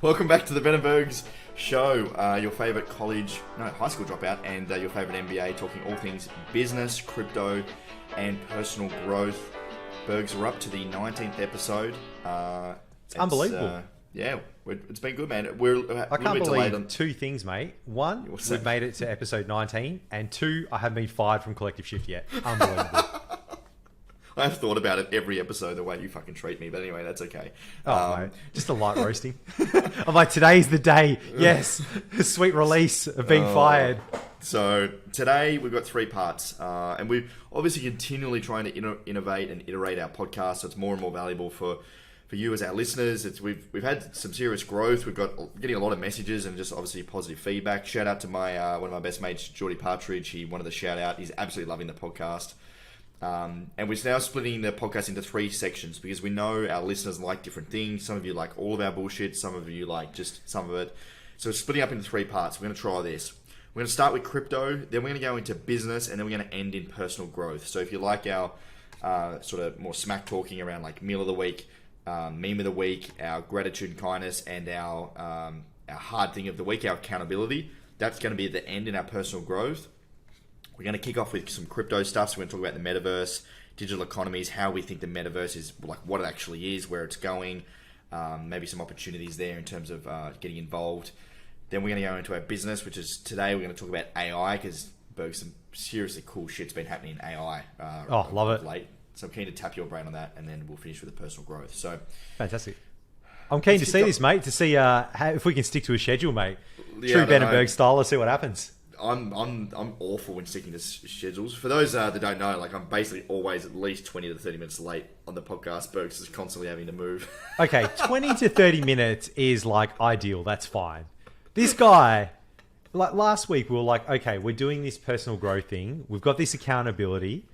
Welcome back to the Benenbergs show, your favourite high school dropout and your favourite MBA, talking all things business, crypto and personal growth. Bergs, we're up to the 19th episode. It's unbelievable. It's been good, man. I can't believe two things, mate. One, we've made it to episode 19, and two, I haven't been fired from collective shift yet. Unbelievable. I've thought about it every episode, the way you fucking treat me, but anyway, that's okay. Mate, just a light roasting. I'm like, today's the day. Yes, sweet release of being fired. So today we've got three parts, and we're obviously continually trying to innovate and iterate our podcast, so it's more and more valuable for you as our listeners. We've had some serious growth. We've got getting a lot of messages and just obviously positive feedback. Shout out to my one of my best mates, Geordie Partridge. He wanted to shout out. He's absolutely loving the podcast. And we're now splitting the podcast into three sections because we know our listeners like different things. Some of you like all of our bullshit. Some of you like just some of it. So we're splitting up into three parts. We're going to try this. We're going to start with crypto. Then we're going to go into business. And then we're going to end in personal growth. So if you like our sort of more smack talking around like meal of the week, meme of the week, our gratitude and kindness, and our hard thing of the week, our accountability, that's going to be at the end in our personal growth. We're going to kick off with some crypto stuff. So we're going to talk about the metaverse, digital economies, how we think the metaverse is, like what it actually is, where it's going, maybe some opportunities there in terms of getting involved. Then we're going to go into our business, which is today we're going to talk about AI because some seriously cool shit's been happening in AI. Love it. Late. So I'm keen to tap your brain on that, and then we'll finish with the personal growth. So fantastic. I'm keen to see this, mate, to see if we can stick to a schedule, mate. Yeah, True Benenberg style. Let's see what happens. I'm awful when sticking to schedules. For those that don't know, like I'm basically always at least 20 to 30 minutes late on the podcast. Bergs is constantly having to move. Okay, 20 to 30 minutes is like ideal. That's fine. This guy, like last week, we were like, okay, we're doing this personal growth thing. We've got this accountability.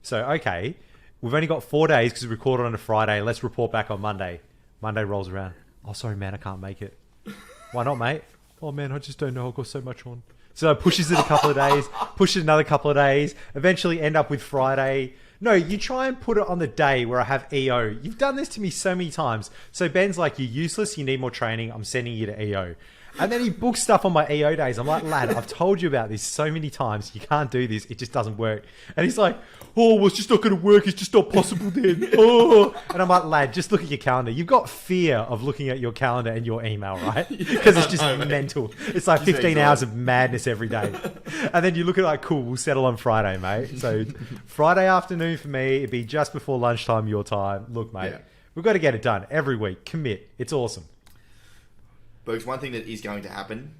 So, okay, we've only got 4 days because we recorded on a Friday. Let's report back on Monday. Monday rolls around. Oh, sorry, man, I can't make it. Why not, mate? Oh, man, I just don't know. I've got so much on. So pushes it a couple of days, pushes another couple of days, eventually end up with Friday. No, you try and put it on the day where I have EO. You've done this to me so many times. So Ben's like, you're useless, you need more training, I'm sending you to EO. And then he books stuff on my EO days. I'm like, lad, I've told you about this so many times. You can't do this. It just doesn't work. And he's like, oh, well, it's just not going to work. It's just not possible then. Oh. And I'm like, lad, just look at your calendar. You've got fear of looking at your calendar and your email, right? Because it's just mental. It's like 15 hours of madness every day. And then you look at it like, cool, we'll settle on Friday, mate. So Friday afternoon for me, it'd be just before lunchtime your time. Look, mate, we've got to get it done every week. Commit. It's awesome. Bergs, one thing that is going to happen,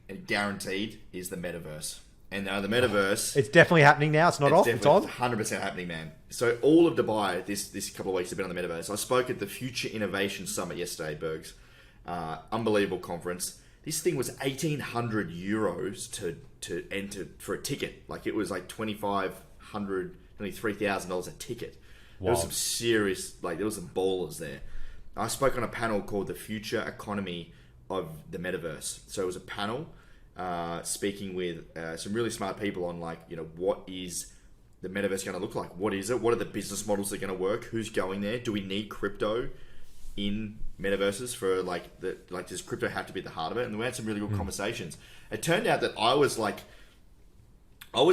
and guaranteed, is the metaverse. And now the metaverse... It's definitely happening now. It's not off. It's on. It's 100% happening, man. So all of Dubai this couple of weeks have been on the metaverse. I spoke at the Future Innovation Summit yesterday, Bergs. Unbelievable conference. This thing was 1,800 euros to enter for a ticket. Like it was like 2,500, nearly $3,000 a ticket. Wow. There was some serious, there was some ballers there. I spoke on a panel called The Future Economy of the Metaverse. So it was a panel speaking with some really smart people on what is the metaverse going to look like? What is it? What are the business models that are going to work? Who's going there? Do we need crypto in metaverses for does crypto have to be at the heart of it? And we had some really good conversations. It turned out that I was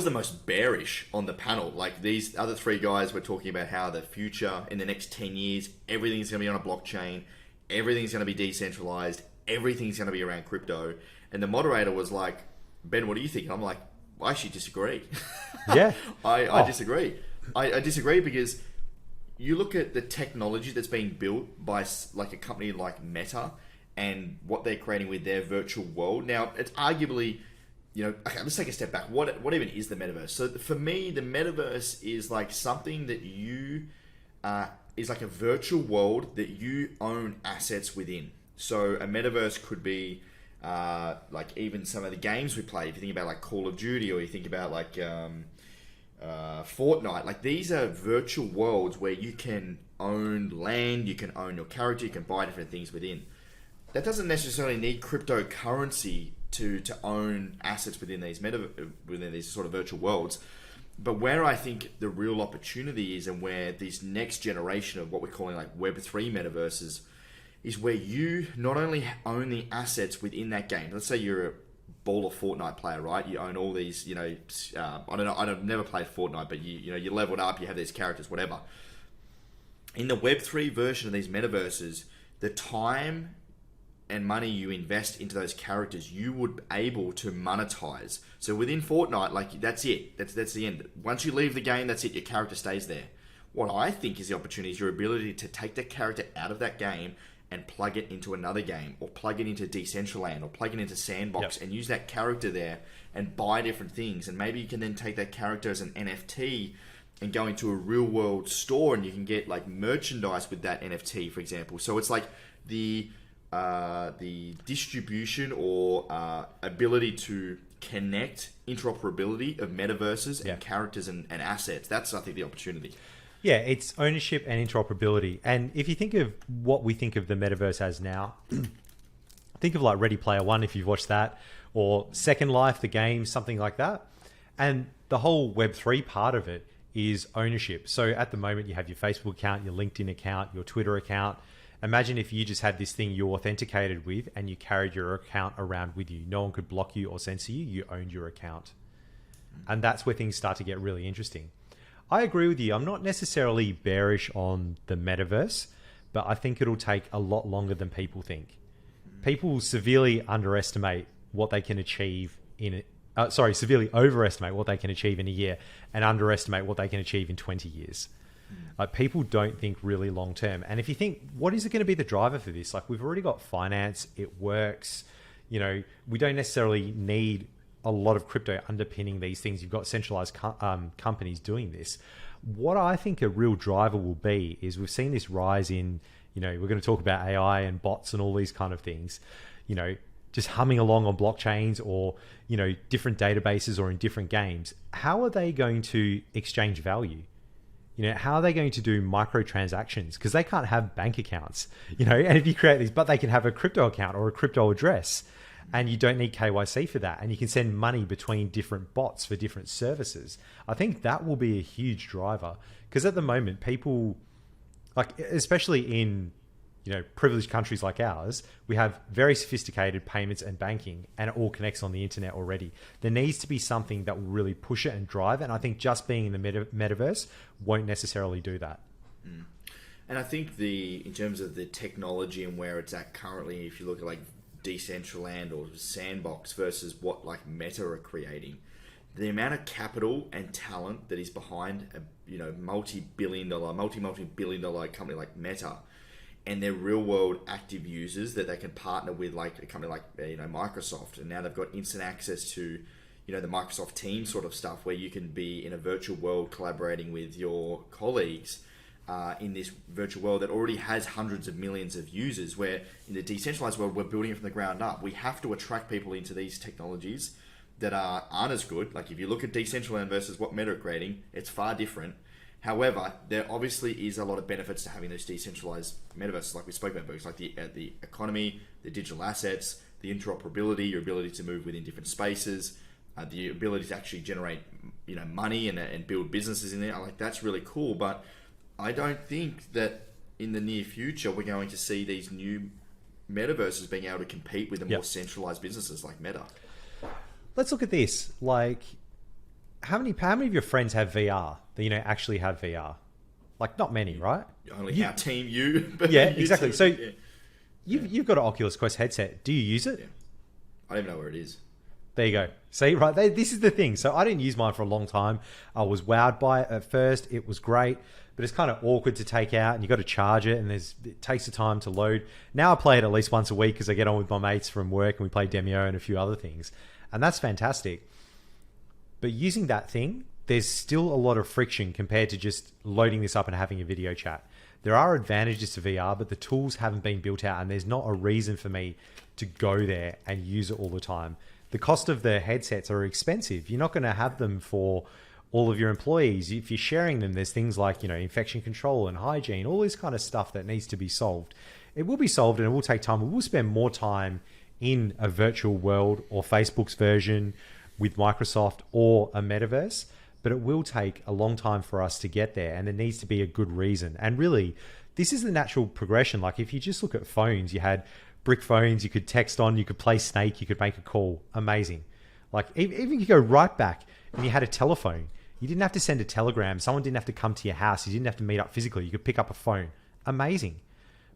the most bearish on the panel. Like these other three guys were talking about how the future in the next 10 years, everything's going to be on a blockchain. Everything's going to be decentralized. Everything's going to be around crypto. And the moderator was like, Ben, what do you think? I'm like, I actually disagree. Yeah. I disagree. I disagree because you look at the technology that's being built by a company like Meta and what they're creating with their virtual world. Now, it's arguably, okay, let's take a step back. What even is the metaverse? So for me, the metaverse is like something that you, is like a virtual world that you own assets within. So a metaverse could be even some of the games we play. If you think about like Call of Duty, or you think about Fortnite, like these are virtual worlds where you can own land, you can own your character, you can buy different things within. That doesn't necessarily need cryptocurrency to own assets within these sort of virtual worlds. But where I think the real opportunity is, and where this next generation of what we're calling like Web3 metaverses is where you not only own the assets within that game. Let's say you're a baller Fortnite player, right? You own all these, I don't know, I've never played Fortnite, but you leveled up, you have these characters, whatever. In the Web3 version of these metaverses, the time and money you invest into those characters, you would be able to monetize. So within Fortnite, like that's it. That's the end. Once you leave the game, that's it. Your character stays there. What I think is the opportunity is your ability to take that character out of that game and plug it into another game, or plug it into Decentraland, or plug it into Sandbox, and use that character there and buy different things. And maybe you can then take that character as an NFT and go into a real world store, and you can get like merchandise with that NFT, for example. So it's like the distribution or ability to connect interoperability of metaverses and characters and assets. That's, I think, the opportunity. Yeah, it's ownership and interoperability. And if you think of what we think of the metaverse as now, think of like Ready Player One, if you've watched that, or Second Life, the game, something like that. And the whole Web3 part of it is ownership. So at the moment, you have your Facebook account, your LinkedIn account, your Twitter account. Imagine if you just had this thing you authenticated with and you carried your account around with you. No one could block you or censor you. You owned your account. And that's where things start to get really interesting. I agree with you. I'm not necessarily bearish on the metaverse, but I think it'll take a lot longer than people think. People severely underestimate what they can achieve severely overestimate what they can achieve in a year and underestimate what they can achieve in 20 years. People don't think really long term. And if you think, what is it going to be the driver for this? Like, we've already got finance, it works. We don't necessarily need a lot of crypto underpinning these things. You've got centralized companies doing this. What I think a real driver will be is we've seen this rise in, we're going to talk about AI and bots and all these kind of things, just humming along on blockchains or, different databases or in different games. How are they going to exchange value? How are they going to do microtransactions? Because they can't have bank accounts, and if you create these, but they can have a crypto account or a crypto address, and you don't need KYC for that. And you can send money between different bots for different services. I think that will be a huge driver, because at the moment, people, like, especially in, privileged countries like ours, we have very sophisticated payments and banking, and it all connects on the internet already. There needs to be something that will really push it and drive it. And I think just being in the metaverse won't necessarily do that. And I think in terms of the technology and where it's at currently, if you look at like Decentraland or Sandbox versus what like Meta are creating, the amount of capital and talent that is behind a multi-billion dollar company like Meta, and their real world active users that they can partner with, like a company like Microsoft, and now they've got instant access to the Microsoft Teams sort of stuff, where you can be in a virtual world collaborating with your colleagues in this virtual world that already has hundreds of millions of users, where in the decentralized world, we're building it from the ground up. We have to attract people into these technologies that aren't as good. Like, if you look at Decentraland versus what Meta are creating, it's far different. However, there obviously is a lot of benefits to having those decentralized metaverses, like we spoke about, books like the economy, the digital assets, the interoperability, your ability to move within different spaces, the ability to actually generate money and build businesses in there. Like, that's really cool. But I don't think that in the near future we're going to see these new metaverses being able to compete with the more centralized businesses like Meta. Let's look at this. Like, how many of your friends have VR that actually have VR? Like, not many, right? Only our team, you. But yeah, you exactly. too. So you've got an Oculus Quest headset. Do you use it? Yeah. I don't even know where it is. There you go. See, right? This is the thing. So I didn't use mine for a long time. I was wowed by it at first. It was great, but it's kind of awkward to take out, and you got to charge it, and it takes the time to load. Now I play it at least once a week because I get on with my mates from work, and we play Demio and a few other things, and that's fantastic. But using that thing, there's still a lot of friction compared to just loading this up and having a video chat. There are advantages to VR, but the tools haven't been built out, and there's not a reason for me to go there and use it all the time. The cost of the headsets are expensive. You're not going to have them for all of your employees. If you're sharing them, there's things like, infection control and hygiene, all this kind of stuff that needs to be solved. It will be solved, and it will take time. We will spend more time in a virtual world or Facebook's version with Microsoft or a metaverse, but it will take a long time for us to get there, and there needs to be a good reason. And really, this is the natural progression. Like if you just look at phones, you had brick phones, you could text on, you could play Snake, you could make a call. Amazing. Like even you go right back and you had a telephone. You didn't have to send a telegram. Someone didn't have to come to your house. You didn't have to meet up physically. You could pick up a phone. Amazing.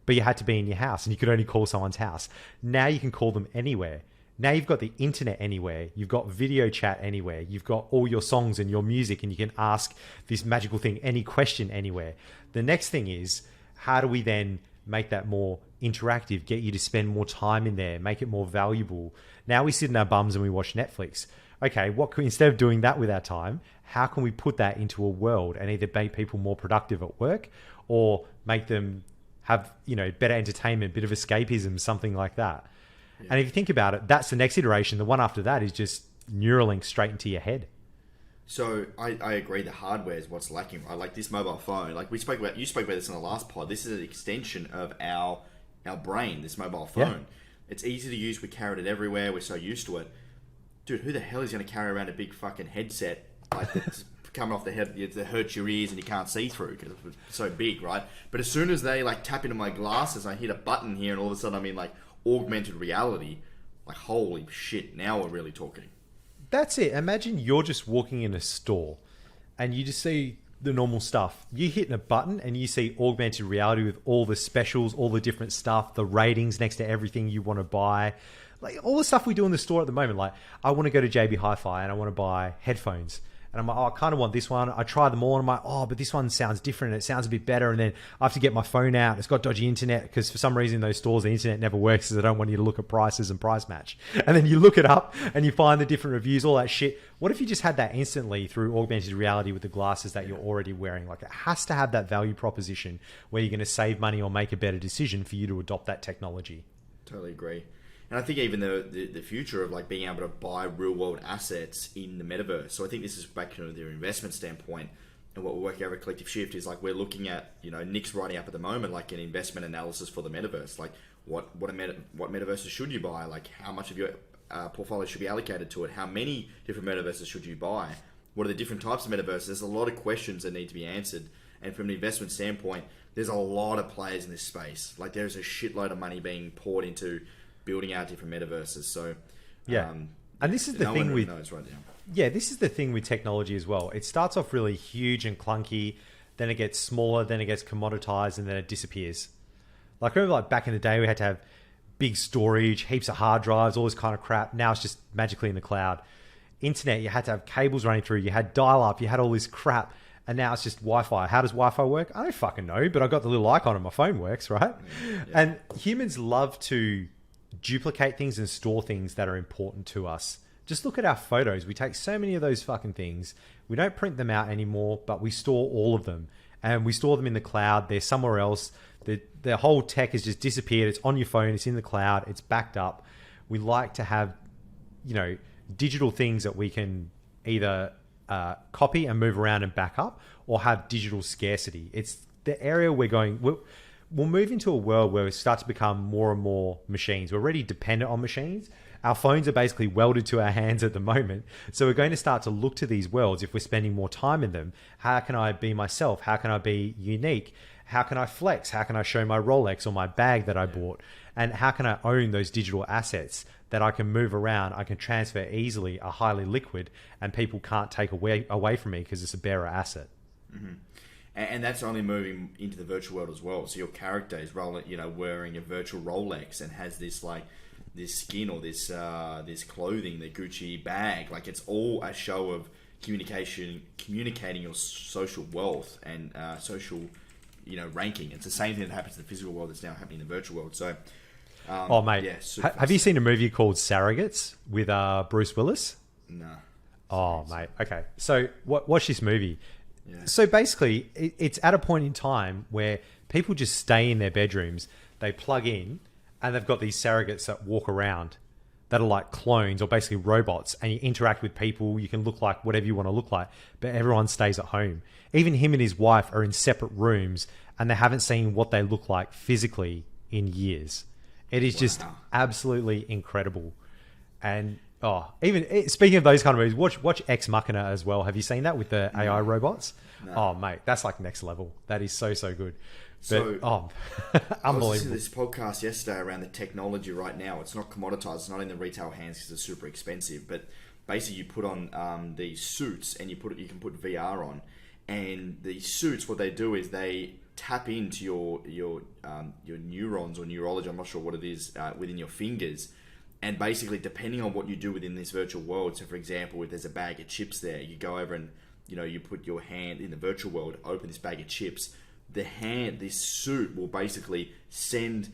But you had to be in your house and you could only call someone's house. Now you can call them anywhere. Now you've got the internet anywhere. You've got video chat anywhere. You've got all your songs and your music, and you can ask this magical thing any question anywhere. The next thing is, how do we then make that more interactive, get you to spend more time in there, make it more valuable? Now we sit in our bums and we watch Netflix. Okay, what can we, instead of doing that with our time, how can we put that into a world and either make people more productive at work or make them have, you know, better entertainment, bit of escapism, something like that? Yeah. And if you think about it, that's the next iteration. The one after that is just Neuralink straight into your head. So I agree. The hardware is what's lacking, right? Like this mobile phone, like you spoke about this in the last pod. This is an extension of our brain, this mobile phone. Yeah. It's easy to use. We carried it everywhere. We're so used to it. Dude, who the hell is going to carry around a big fucking headset like that's coming off the head that hurts your ears and you can't see through because it's so big, right? But as soon as they like tap into my glasses, I hit a button here and all of a sudden I'm in like augmented reality. Like, holy shit, now we're really talking. That's it. Imagine you're just walking in a store and you just see the normal stuff. You hitting a button and you see augmented reality with all the specials, all the different stuff, the ratings next to everything you want to buy. Like all the stuff we do in the store at the moment. Like I want to go to JB Hi-Fi and I want to buy headphones. And I'm like, oh, I kind of want this one. I try them all and I'm like, oh, but this one sounds different. It sounds a bit better. And then I have to get my phone out. It's got dodgy internet because for some reason in those stores, the internet never works because they don't want you to look at prices and price match. And then you look it up and you find the different reviews, all that shit. What if you just had that instantly through augmented reality with the glasses that you're already wearing? Like it has to have that value proposition where you're going to save money or make a better decision for you to adopt that technology. Totally agree. And I think even the future of like being able to buy real world assets in the metaverse. So I think this is back to their investment standpoint, and what we're working out at Collective Shift is like we're looking at, you know, Nick's writing up at the moment like an investment analysis for the metaverse. Like what metaverses should you buy? Like how much of your portfolio should be allocated to it? How many different metaverses should you buy? What are the different types of metaverses? There's a lot of questions that need to be answered. And from an investment standpoint, there's a lot of players in this space. Like there's a shitload of money being poured into building out different metaverses. So yeah, and this is the thing with right now. Yeah, this is the thing with technology as well. It starts off really huge and clunky, then it gets smaller, then it gets commoditized, and then it disappears. Like remember, like back in the day, we had to have big storage, heaps of hard drives, all this kind of crap. Now it's just magically in the cloud. Internet, you had to have cables running through. You had dial-up. You had all this crap. And now it's just Wi-Fi. How does Wi-Fi work? I don't fucking know, but I got the little icon on my phone works, right? Yeah. And humans love to duplicate things and store things that are important to us. Just look at our photos. We take so many of those fucking things. We don't print them out anymore, but we store all of them. And we store them in the cloud. They're somewhere else. The whole tech has just disappeared. It's on your phone. It's in the cloud. It's backed up. We like to have, you know, digital things that we can either copy and move around and back up, or have digital scarcity. It's the area we're going. We'll move into a world where we start to become more and more machines. We're already dependent on machines. Our phones are basically welded to our hands at the moment. So we're going to start to look to these worlds if we're spending more time in them. How can I be myself? How can I be unique? How can I flex? How can I show my Rolex or my bag that I bought? And how can I own those digital assets that I can move around, I can transfer easily, are highly liquid, and people can't take away from me because it's a bearer asset. Mm-hmm. And that's only moving into the virtual world as well. So your character is wearing a virtual Rolex and has this like this skin or this clothing, the Gucci bag. Like it's all a show of communicating your social wealth and social, ranking. It's the same thing that happens in the physical world that's now happening in the virtual world. So, mate, yeah, have you seen a movie called Surrogates with Bruce Willis? No. Oh, mate. Okay. So watch this movie. Yeah. So basically, it's at a point in time where people just stay in their bedrooms, they plug in, and they've got these surrogates that walk around that are like clones or basically robots, and you interact with people. You can look like whatever you want to look like, but everyone stays at home. Even him and his wife are in separate rooms, and they haven't seen what they look like physically in years. It is just absolutely incredible. And even speaking of those kind of movies, watch Ex Machina as well. Have you seen that with the AI robots? No. Oh, mate, that's like next level. That is so good. So, I was listening unbelievable. to this podcast yesterday around the technology right now. It's not commoditized. It's not in the retail hands because it's super expensive. But basically, you put on these suits and you can put VR on, and these suits, what they do is they tap into your neurons or neurology. I'm not sure what it is within your fingers, and basically, depending on what you do within this virtual world. So, for example, if there's a bag of chips there, you go over and you put your hand in the virtual world, open this bag of chips. This suit will basically send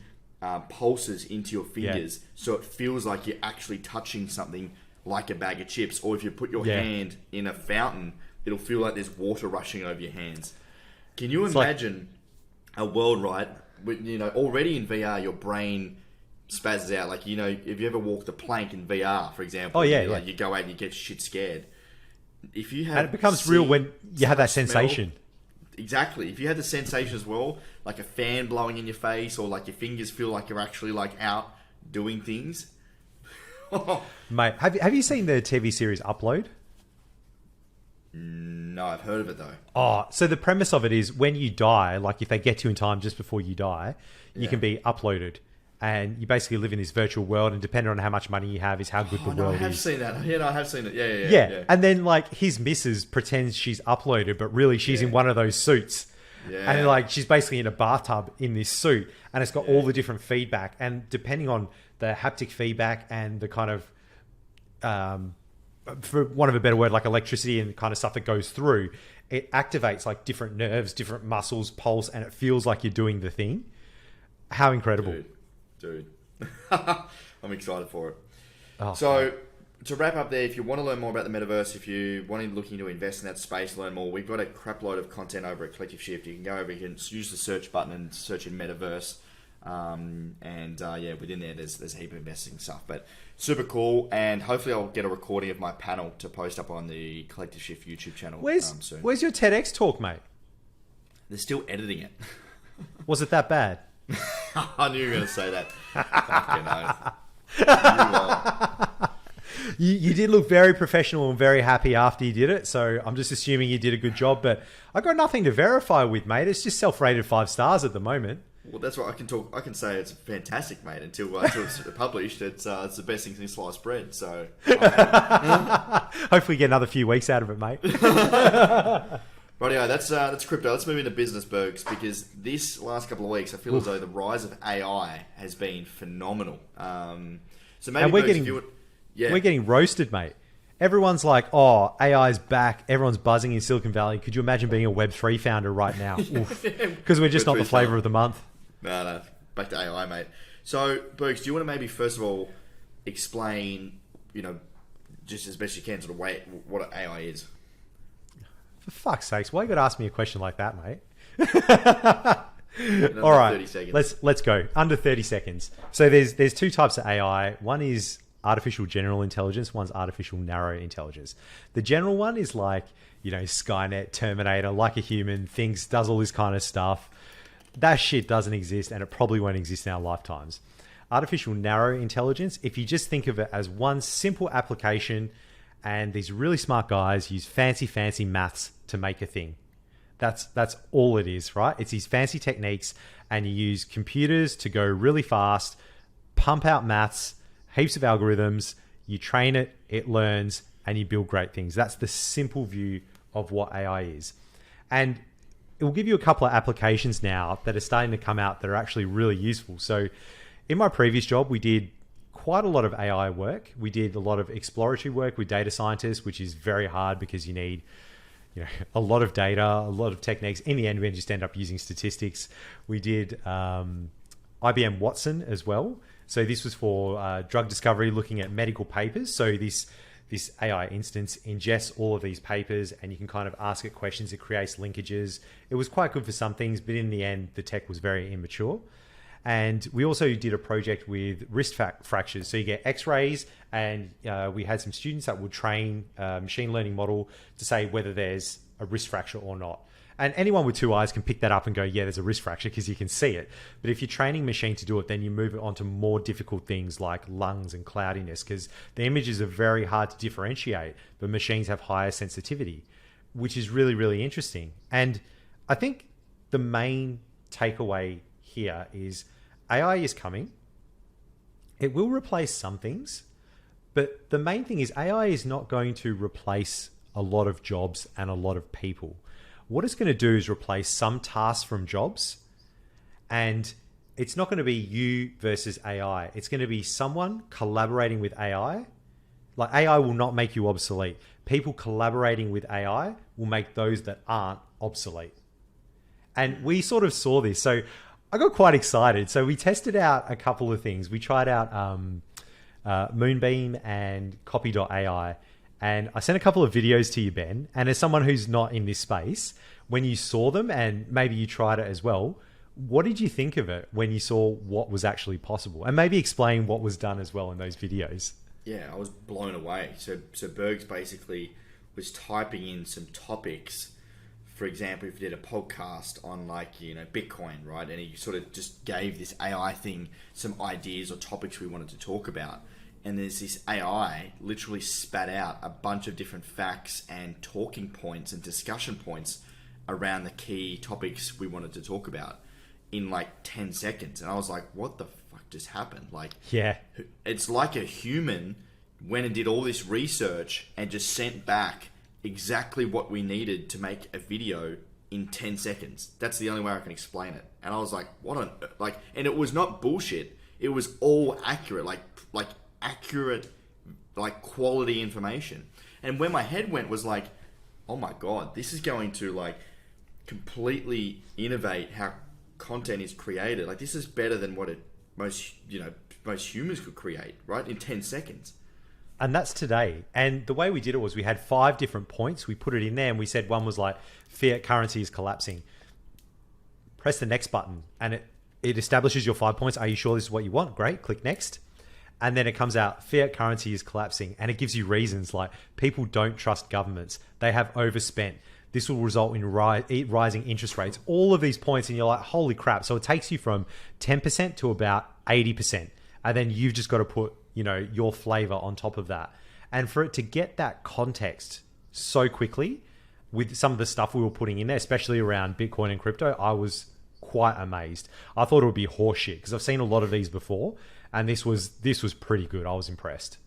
pulses into your fingers, so it feels like you're actually touching something like a bag of chips. Or if you put your hand in a fountain, it'll feel like there's water rushing over your hands. Can you imagine a world, right? With, already in VR, your brain spazzes out. Like, if you ever walked a plank in VR, for example, you go out and you get shit scared. If you have, and it becomes real when you have that sensation. Exactly. If you had the sensation as well, like a fan blowing in your face, or like your fingers feel like you're actually like out doing things. Mate, have you seen the TV series Upload? No, I've heard of it though. Oh, so the premise of it is when you die, like if they get you in time just before you die, you can be uploaded. And you basically live in this virtual world, and depending on how much money you have is how good the world is. I have seen that. Yeah, no, I have seen it. Yeah. And then like his missus pretends she's uploaded, but really she's in one of those suits. Yeah. And like she's basically in a bathtub in this suit, and it's got all the different feedback. And depending on the haptic feedback and the kind of, for want of a better word, like electricity and the kind of stuff that goes through, it activates like different nerves, different muscles, pulse, and it feels like you're doing the thing. How incredible. Dude. I'm excited for it. So to wrap up there, if you want to learn more about the metaverse, if you want to looking to invest in that space, learn more, we've got a crap load of content over at Collective Shift. You can go over, you can use the search button and search in metaverse. Within there, there's a heap of investing stuff, but super cool. And hopefully I'll get a recording of my panel to post up on the Collective Shift YouTube channel soon. Where's your TEDx talk, mate? They're still editing it. Was it that bad? I knew you were going to say that. Fucking oath. You did look very professional and very happy after you did it, so I'm just assuming you did a good job, but I got nothing to verify with, mate. It's just self-rated 5 stars at the moment. Well, that's what I can say it's fantastic, mate, until it's published. It's the best thing since sliced bread, so hopefully get another few weeks out of it, mate. Rightio, that's crypto. Let's move into business, Bergs, because this last couple of weeks, I feel as though the rise of AI has been phenomenal. So maybe we're getting roasted, mate. Everyone's like, "Oh, AI's back." Everyone's buzzing in Silicon Valley. Could you imagine being a Web3 founder right now? Because we're just not the flavor of the month. No, back to AI, mate. So, Bergs, do you want to maybe first of all explain, just as best you can, sort of what AI is? For fuck's sakes, why you got to ask me a question like that, mate? All right, 30 seconds. Let's go. Under 30 seconds. So there's 2 types of AI. One is artificial general intelligence. One's artificial narrow intelligence. The general one is like, Skynet, Terminator, like a human, does all this kind of stuff. That shit doesn't exist, and it probably won't exist in our lifetimes. Artificial narrow intelligence, if you just think of it as one simple application, and these really smart guys use fancy maths to make a thing. That's all it is, right? It's these fancy techniques, and you use computers to go really fast, pump out maths, heaps of algorithms, you train it, it learns, and you build great things. That's the simple view of what AI is. And it will give you a couple of applications now that are starting to come out that are actually really useful. So in my previous job, we did quite a lot of AI work. We did a lot of exploratory work with data scientists, which is very hard because you need a lot of data, a lot of techniques. In the end, we just end up using statistics. We did IBM Watson as well. So this was for drug discovery, looking at medical papers. So this AI instance ingests all of these papers, and you can kind of ask it questions. It creates linkages. It was quite good for some things, but in the end, the tech was very immature. And we also did a project with wrist fractures. So you get x-rays, and we had some students that would train a machine learning model to say whether there's a wrist fracture or not. And anyone with 2 eyes can pick that up and go, yeah, there's a wrist fracture, because you can see it. But if you're training a machine to do it, then you move it on to more difficult things like lungs and cloudiness, because the images are very hard to differentiate, but machines have higher sensitivity, which is really, really interesting. And I think the main takeaway here is AI is coming. It will replace some things, but the main thing is AI is not going to replace a lot of jobs and a lot of people. What it's going to do is replace some tasks from jobs, and it's not going to be you versus AI. It's going to be someone collaborating with AI. Like, AI will not make you obsolete. People collaborating with AI will make those that aren't obsolete. And we sort of saw this. So I got quite excited. So we tested out a couple of things. We tried out Moonbeam and Copy.ai. And I sent a couple of videos to you, Ben. And as someone who's not in this space, when you saw them and maybe you tried it as well, what did you think of it when you saw what was actually possible? And maybe explain what was done as well in those videos. Yeah, I was blown away. So Bergs basically was typing in some topics. For example, if you did a podcast on Bitcoin, right? And he sort of just gave this AI thing some ideas or topics we wanted to talk about. And there's this AI literally spat out a bunch of different facts and talking points and discussion points around the key topics we wanted to talk about in 10 seconds. And I was like, what the fuck just happened? Yeah, it's like a human went and did all this research and just sent back exactly what we needed to make a video in 10 seconds. That's the only way I can explain it. And I was like, what on, and it was not bullshit. It was all accurate, accurate, quality information. And where my head went was like, oh my God, this is going to completely innovate how content is created. This is better than what most humans could create, right? In 10 seconds. And that's today. And the way we did it was we had 5 different points. We put it in there and we said one was fiat currency is collapsing. Press the next button and it establishes your 5 points. Are you sure this is what you want? Great. Click next. And then it comes out, fiat currency is collapsing. And it gives you reasons like people don't trust governments. They have overspent. This will result in rising interest rates. All of these points, and you're like, holy crap. So it takes you from 10% to about 80%. And then you've just got to put, your flavor on top of that. And for it to get that context so quickly with some of the stuff we were putting in there, especially around Bitcoin and crypto, I was quite amazed. I thought it would be horseshit because I've seen a lot of these before. And this was pretty good. I was impressed.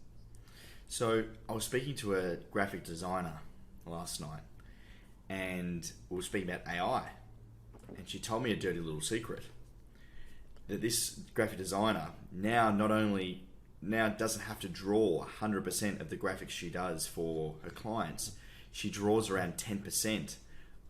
So I was speaking to a graphic designer last night, and we were speaking about AI, and she told me a dirty little secret that this graphic designer now doesn't have to draw 100% of the graphics she does for her clients. She draws around 10%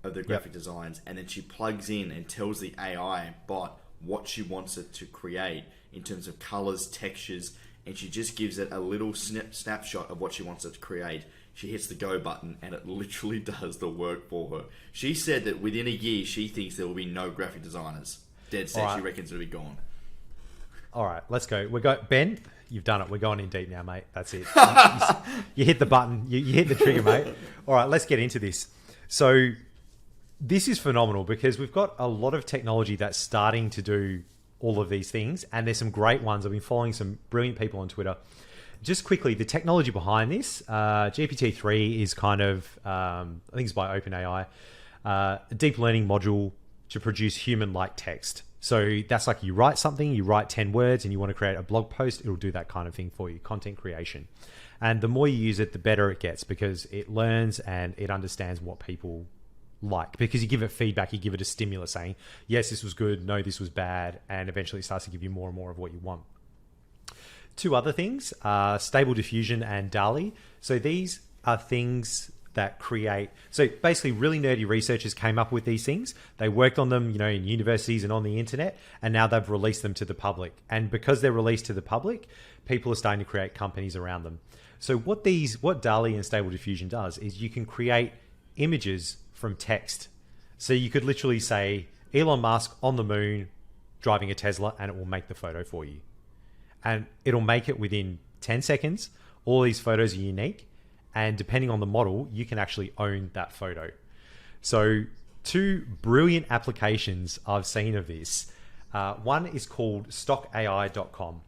of the graphic designs, and then she plugs in and tells the AI bot what she wants it to create in terms of colors, textures, and she just gives it a little snapshot of what she wants it to create. She hits the go button and it literally does the work for her. She said that within a year, she thinks there will be no graphic designers. Dead set, She reckons it'll be gone. All right, let's go. Ben, you've done it. We're going in deep now, mate. That's it. You hit the button. You hit the trigger, mate. All right, let's get into this. So this is phenomenal because we've got a lot of technology that's starting to do all of these things. And there's some great ones. I've been following some brilliant people on Twitter. Just quickly, the technology behind this, GPT-3 is kind of, I think it's by OpenAI, a deep learning module to produce human-like text. So that's like you write something, you write 10 words and you want to create a blog post, it'll do that kind of thing for you, content creation. And the more you use it, the better it gets because it learns and it understands what people like. Because you give it feedback, you give it a stimulus saying, yes, this was good, no, this was bad, and eventually it starts to give you more and more of what you want. 2 other things, Stable Diffusion and DALL-E. So these are things that create... So basically really nerdy researchers came up with these things. They worked on them, in universities and on the internet, and now they've released them to the public. And because they're released to the public, people are starting to create companies around them. So what DALL-E and Stable Diffusion does is you can create images from text. So you could literally say, Elon Musk on the moon driving a Tesla, and it will make the photo for you. And it'll make it within 10 seconds. All these photos are unique. And depending on the model, you can actually own that photo. So 2 brilliant applications I've seen of this. One is called stockai.com.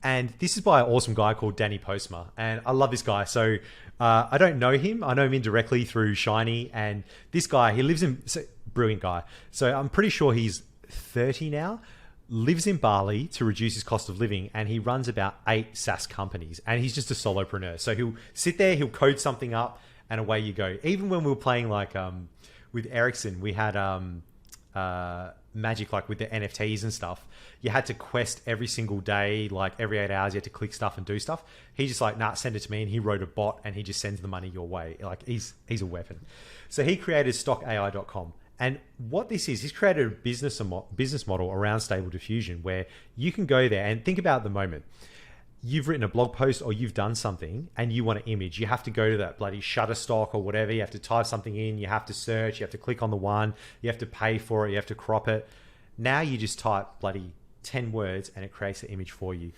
And this is by an awesome guy called Danny Postma. And I love this guy. So I don't know him. I know him indirectly through Shiny. And this guy, he lives in... So brilliant guy. So I'm pretty sure he's 30 now, lives in Bali to reduce his cost of living, and he runs about 8 SaaS companies, and he's just a solopreneur. So he'll sit there, he'll code something up, and away you go. Even when we were playing like with Ericsson, we had magic, like with the NFTs and stuff. You had to quest every single day, like every 8 hours you had to click stuff and do stuff. He's just like, nah, send it to me, and he wrote a bot and he just sends the money your way. Like he's a weapon. So he created stockai.com. And what this is, he's created a business model around Stable Diffusion where you can go there and think about the moment. You've written a blog post or you've done something and you want an image. You have to go to that bloody Shutterstock or whatever. You have to type something in. You have to search. You have to click on the one. You have to pay for it. You have to crop it. Now you just type bloody 10 words and it creates the image for you.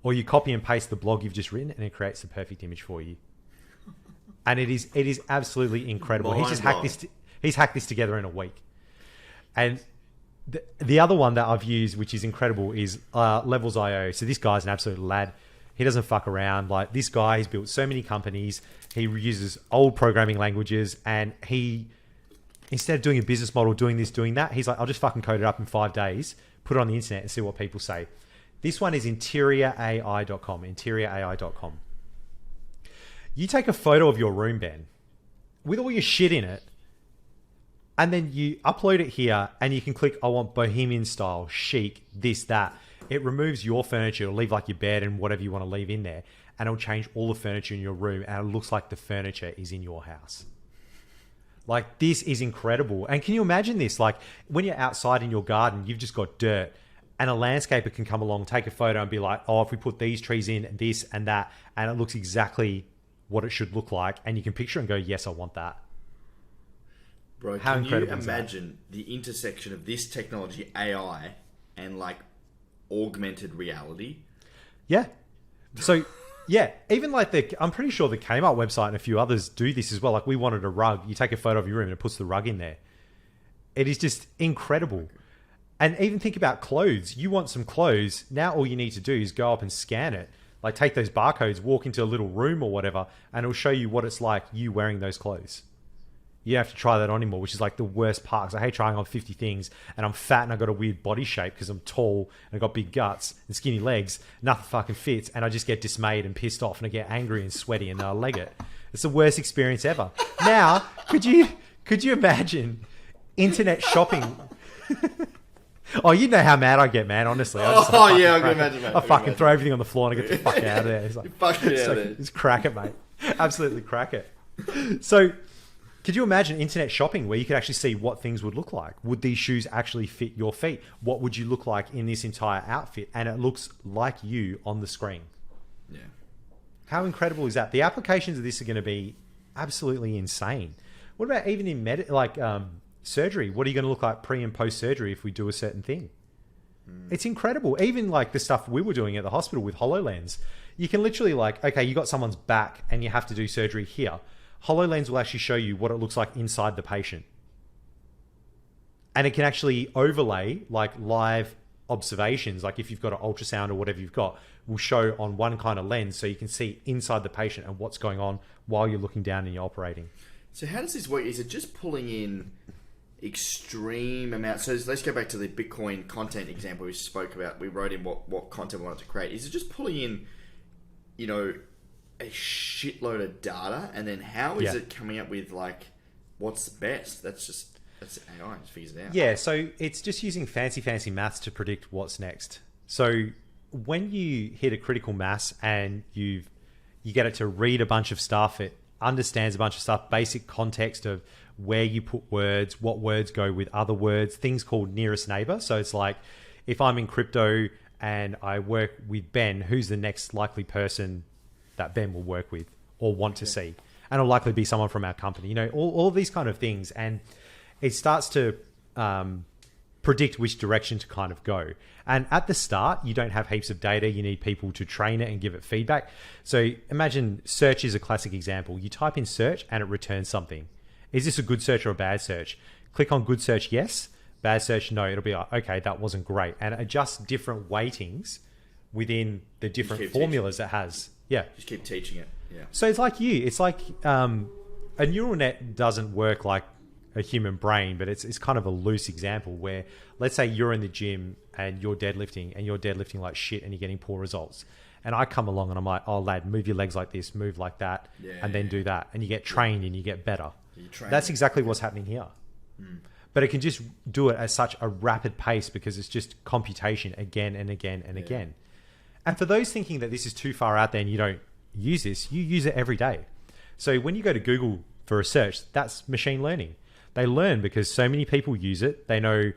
Or you copy and paste the blog you've just written and it creates the perfect image for you. And it is absolutely incredible. He's hacked this together in a week. And the other one that I've used, which is incredible, is Levels.io. So this guy's an absolute lad. He doesn't fuck around. Like this guy, he's built so many companies. He uses old programming languages, and he, instead of doing a business model, doing this, doing that, he's like, I'll just fucking code it up in 5 days, put it on the internet and see what people say. This one is interiorAI.com, interiorAI.com. You take a photo of your room, Ben, with all your shit in it, and then you upload it here and you can click, I want bohemian style, chic, this, that. It removes your furniture. It'll leave like your bed and whatever you want to leave in there. And it'll change all the furniture in your room. And it looks like the furniture is in your house. Like this is incredible. And can you imagine this? Like when you're outside in your garden, you've just got dirt and a landscaper can come along, take a photo and be like, oh, if we put these trees in, this and that, and it looks exactly what it should look like. And you can picture and go, yes, I want that. Bro, how can you incredible imagine the intersection of this technology, AI, and like augmented reality? Yeah. So, yeah, even like I'm pretty sure the Kmart website and a few others do this as well. Like we wanted a rug. You take a photo of your room and it puts the rug in there. It is just incredible. And even think about clothes. You want some clothes. Now all you need to do is go up and scan it. Like take those barcodes, walk into a little room or whatever, and it'll show you what it's like you wearing those clothes. You don't have to try that on anymore, which is like the worst part. Because I hate trying on 50 things and I'm fat and I got a weird body shape because I'm tall and I got big guts and skinny legs. Nothing fucking fits. And I just get dismayed and pissed off and I get angry and sweaty and I leg it. It's the worst experience ever. Now, could you imagine internet shopping? Oh, you know how mad I get, man, honestly. I can imagine, mate. I fucking throw everything on the floor and I get the fuck out of there. It's like, Just crack it, mate. Absolutely crack it. So, could you imagine internet shopping where you could actually see what things would look like? Would these shoes actually fit your feet? What would you look like in this entire outfit? And it looks like you on the screen. Yeah. How incredible is that? The applications of this are going to be absolutely insane. What about even in surgery? What are you going to look like pre and post surgery if we do a certain thing? It's incredible. Even like the stuff we were doing at the hospital with HoloLens, you can literally like, okay, you got someone's back and you have to do surgery here. HoloLens will actually show you what it looks like inside the patient. And it can actually overlay like live observations. Like if you've got an ultrasound or whatever you've got, will show on one kind of lens so you can see inside the patient and what's going on while you're looking down and you're operating. So how does this work? Is it just pulling in extreme amounts? So let's go back to the Bitcoin content example we spoke about. We wrote in what content we wanted to create. Is it just pulling in, a shitload of data, and then how is it coming up with like what's best? That's AI just figures it out. Yeah, so it's just using fancy maths to predict what's next. So when you hit a critical mass and you get it to read a bunch of stuff, it understands a bunch of stuff, basic context of where you put words, what words go with other words, things called nearest neighbor. So it's like if I'm in crypto and I work with Ben, who's the next likely person that Ben will work with or want to see? And it'll likely be someone from our company, all of these kind of things. And it starts to predict which direction to kind of go. And at the start, you don't have heaps of data. You need people to train it and give it feedback. So imagine search is a classic example. You type in search and it returns something. Is this a good search or a bad search? Click on good search, yes. Bad search, no. It'll be like, okay, that wasn't great. And adjust different weightings within the different formulas it has. Yeah. Just keep teaching it. Yeah. So it's like a neural net doesn't work like a human brain, but it's kind of a loose example where, let's say you're in the gym and you're deadlifting like shit and you're getting poor results. And I come along and I'm like, oh, lad, move your legs like this, move like that, and then do that. And you get trained and you get better. That's exactly what's happening here. But it can just do it at such a rapid pace because it's just computation again and again and again. And for those thinking that this is too far out there and you don't use this, you use it every day. So when you go to Google for a search, that's machine learning. They learn because so many people use it. They know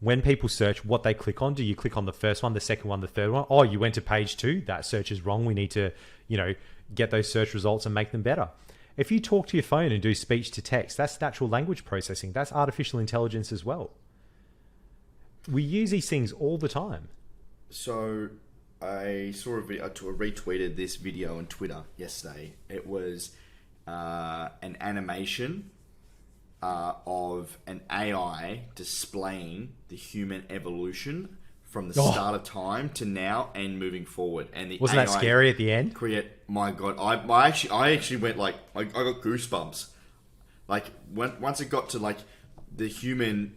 when people search what they click on. Do you click on the first one, the second one, the third one? Oh, you went to page 2. That search is wrong. We need to, get those search results and make them better. If you talk to your phone and do speech to text, that's natural language processing. That's artificial intelligence as well. We use these things all the time. So I saw retweeted this video on Twitter yesterday. It was an animation of an AI displaying the human evolution from the start of time to now and moving forward. And the wasn't AI that scary at the end? My God, I actually went like I got goosebumps. Like once it got to like the human,